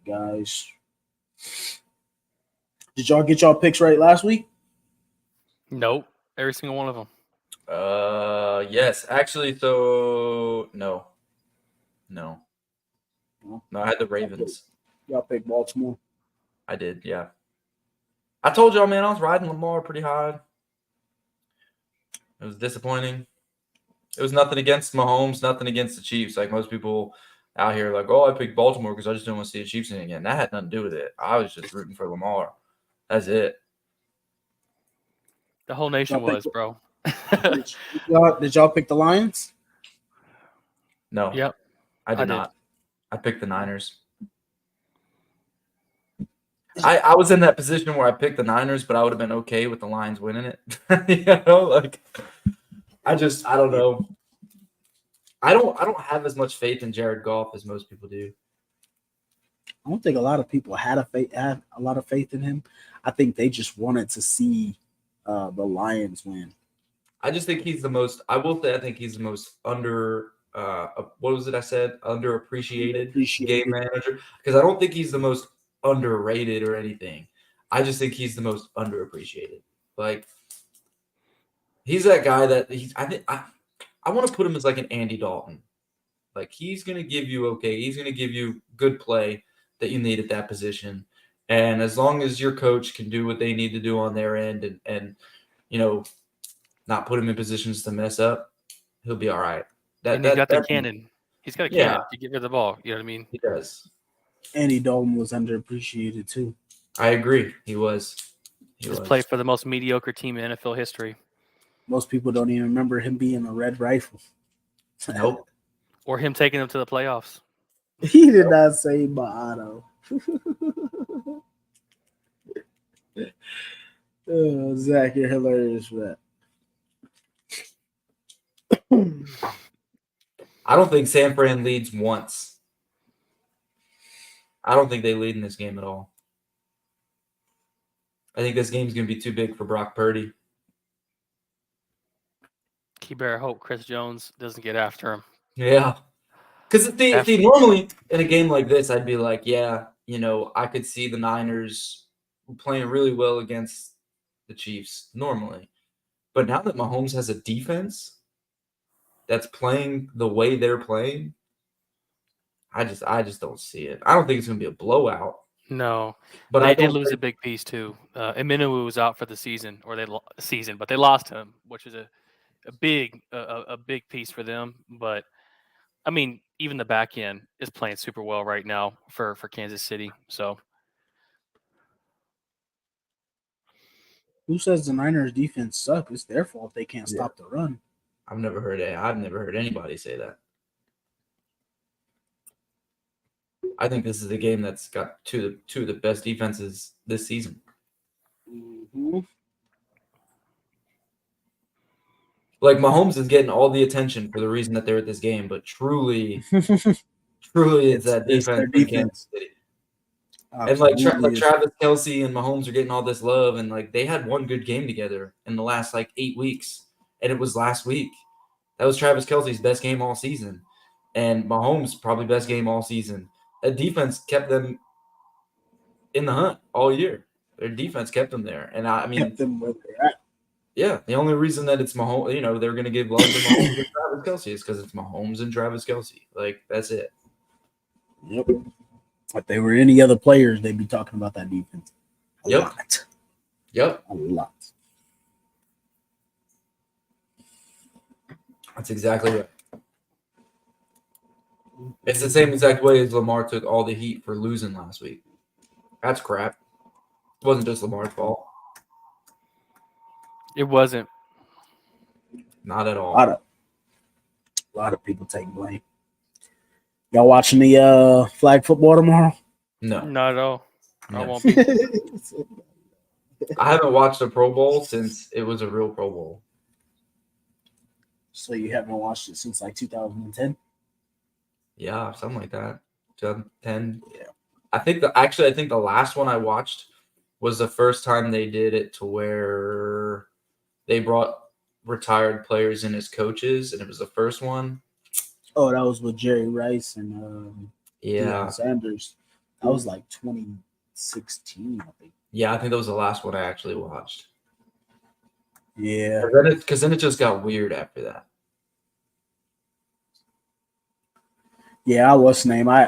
guys. Did y'all get y'all picks right last week? Nope. Every single one of them. Yes. Actually, so no. I had the Ravens. Y'all picked Baltimore. I did, yeah. I told y'all, man, I was riding Lamar pretty hard. It was disappointing. It was nothing against Mahomes, nothing against the Chiefs. Like most people out here, like, oh, I picked Baltimore because I just didn't want to see the Chiefs in it again. That had nothing to do with it. I was just rooting for Lamar. That's it. The whole nation was, bro. Did y'all pick the Lions? No. Yep. I did not. I picked the Niners. I was in that position where I picked the Niners, but I would have been okay with the Lions winning it. I don't know. I don't have as much faith in Jared Goff as most people do. I don't think a lot of people had a lot of faith in him. I think they just wanted to see the Lions win. I just think he's the most. I will say I think he's the most what was it I said? Underappreciated game manager. Because I don't think he's the most underrated or anything. I just think he's the most underappreciated. Like he's that guy that I want to put him as like an Andy Dalton. Like he's gonna give you he's gonna give you good play that you need at that position. And as long as your coach can do what they need to do on their end and not put him in positions to mess up, he'll be all right. And he's got the cannon. He's got a cannon to get rid of the ball. You know what I mean? He does. Andy Dalton was underappreciated too. I agree. He was. Played for the most mediocre team in NFL history. Most people don't even remember him being a Red Rifle. Nope. Or him taking them to the playoffs. He did not say Ma'ato. Oh, Zach, you're hilarious for that. I don't think San Fran leads once. I don't think they lead in this game at all. I think this game's going to be too big for Brock Purdy. You better hope Chris Jones doesn't get after him. Yeah. Because normally in a game like this, I'd be like, I could see the Niners playing really well against the Chiefs normally. But now that Mahomes has a defense that's playing the way they're playing, I just don't see it. I don't think it's going to be a blowout. No, But they I did don't lose a think, big piece too. Emmanuel was out for the season, or season, but they lost him, which is a big piece for them. But I mean, even the back end is playing super well right now for Kansas City. So Who says the Niners defense suck? It's their fault they can't stop the run. I've never heard anybody say that. I think this is a game that's got two of the best defenses this season. Mm-hmm. Like Mahomes is getting all the attention for the reason that they're at this game, but truly it's that It's defense their from defense. Kansas City. And Absolutely is. Travis Kelce and Mahomes are getting all this love, and like they had one good game together in the last like 8 weeks, and it was last week. That was Travis Kelce's best game all season, and Mahomes probably best game all season. That defense kept them in the hunt all year. Their defense kept them there, and I mean, Kept them where they're at. yeah, the only reason that it's Mahomes, they're going to give love to Mahomes and Travis Kelce is because it's Mahomes and Travis Kelce. Like that's it. Yep. If they were any other players, they'd be talking about that defense. A lot. Yep. A lot. That's exactly right. It's the same exact way as Lamar took all the heat for losing last week. That's crap. It wasn't just Lamar's fault. it wasn't. Not at A all. lot of people take blame. Y'all watching the flag football tomorrow? No. Not at all. I No. won't be. I haven't watched a Pro Bowl since it was a real Pro Bowl. So you haven't watched it since like 2010? Yeah, something like that. 2010. Yeah. I think the last one I watched was the first time they did it to where they brought retired players in as coaches, and it was the first one. Oh, that was with Jerry Rice and Yeah. Deion Sanders. That was like 2016, I think. Yeah, I think that was the last one I actually watched. Yeah. Because then it just got weird after that. Yeah, I was name. I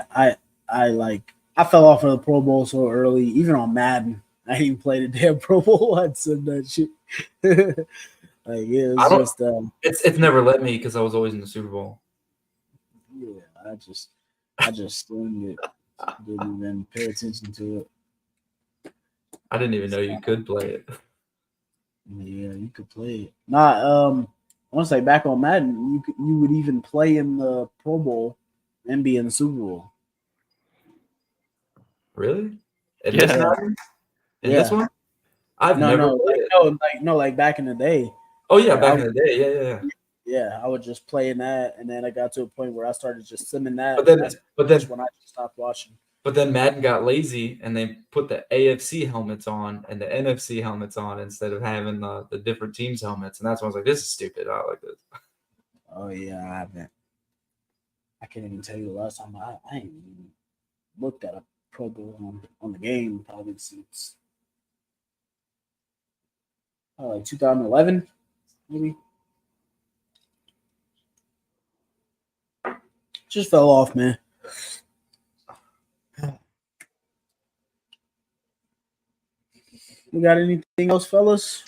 fell off of the Pro Bowl so early, even on Madden. I didn't even play the damn Pro Bowl. I said that shit. It's never let me because I was always in the Super Bowl. Yeah, I just streamed it. Didn't even pay attention to it. I didn't even know you could play it. Yeah, you could play it. I want to say back on Madden, you would even play in the Pro Bowl and be in the Super Bowl. Really? In Yeah. this one? In this one? I've never played it. Like back in the day. Oh yeah, back in the day. Yeah. Yeah, I would just play in that, and then I got to a point where I started just simming that. But then that's when I stopped watching. But then Madden got lazy and they put the AFC helmets on and the NFC helmets on instead of having the different teams' helmets. And that's when I was like, this is stupid. I don't like this. Oh, yeah, I haven't. I can't even tell you the last time I ain't even looked at a Pro Bowl on the game probably since like 2011, maybe. Just fell off, man. We got anything else, fellas?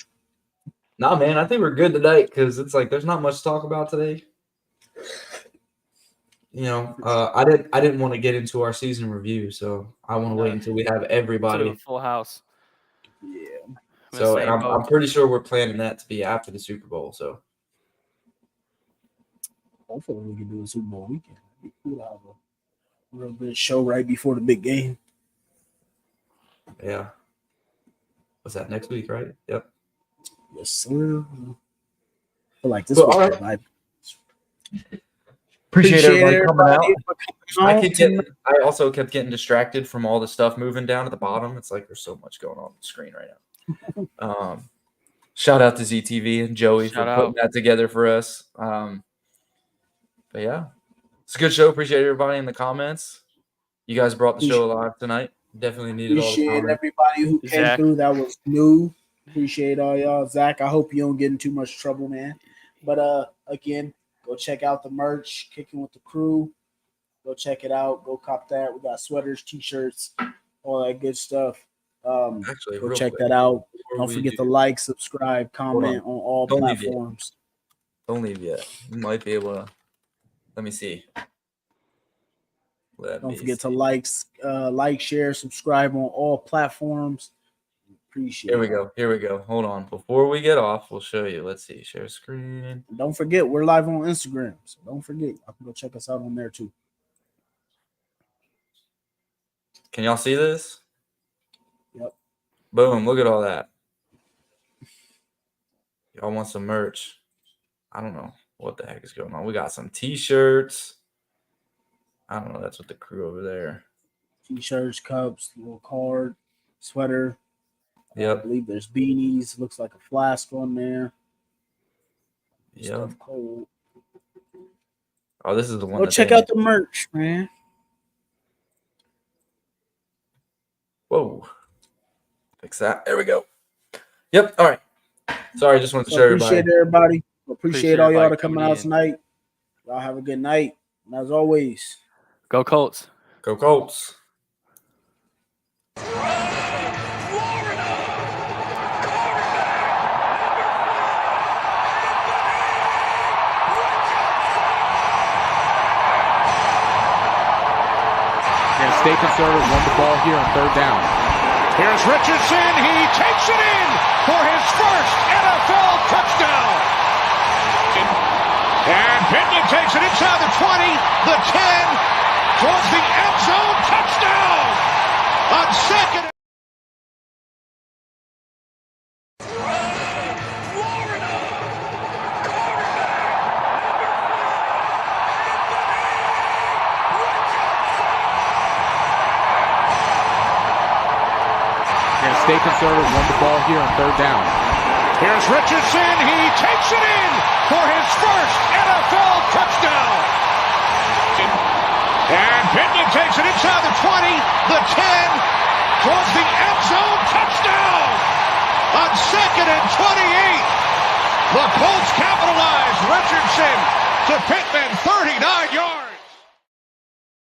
Nah, man, I think we're good tonight because it's like there's not much to talk about today. I didn't want to get into our season review, so I want to wait until we have everybody. Full house. Yeah. So, and I'm pretty sure we're planning that to be after the Super Bowl. So, hopefully, we can do a Super Bowl weekend. It'd be cool to have a real good show right before the big game. yeah. What's that, next week, right? Yep. Yes, sir. I feel like this Well, was all right. my Appreciate everybody coming out. out. I also kept getting distracted from all the stuff moving down at the bottom. It's like there's so much going on the screen right now. Shout out to ZTV and Joey for putting that together for us. But yeah, it's a good show. Appreciate everybody in the comments. You guys brought the show alive tonight. Definitely needed all the Appreciate comments. everybody who came through. That was new. Appreciate all y'all. Zach, I hope you don't get in too much trouble, man. But again, go check out the merch, Kicking with the Crew. Go check it out. Go cop that. We got sweaters, t-shirts, all that good stuff. Actually, Go real check quick, that out. before Don't we forget do- to like, subscribe, comment on all Don't leave yet. platforms. Don't leave yet. You might be able to. Let me see. Don't forget to like, share, subscribe on all platforms. Appreciate it. Here we go. Hold on. Before we get off, we'll show you. Let's see. Share screen. Don't forget, we're live on Instagram. So don't forget. You can go check us out on there too. Can y'all see this? Yep. Boom. Look at all that. Y'all want some merch? I don't know what the heck is going on. We got some t-shirts. I don't know. That's what the crew over there. T-shirts, cups, little card, sweater. I Yep. believe there's beanies. Looks like a flask on there. Yep. Stuff cold. Oh, this is the one. Go check out the merch, man. Whoa. Fix that. There we go. Yep. All right. Sorry, just wanted to show everybody. Appreciate everybody. Appreciate all y'all everybody to coming tuning out in. tonight. Y'all have a good night. And as always, Go Colts. Go Colts. And stay conservative. Won the ball here on third down. Here's Richardson. He takes it in for his first NFL touchdown. And Pittman takes it inside the 20, the 10, towards the end zone. Touchdown on second. And stay conservative. Won the ball here on third down. Here's Richardson. He takes it in for his first NFL touchdown. And Pittman takes it inside the 20, the 10, towards the end zone. Touchdown on second and 28. The Colts capitalize. Richardson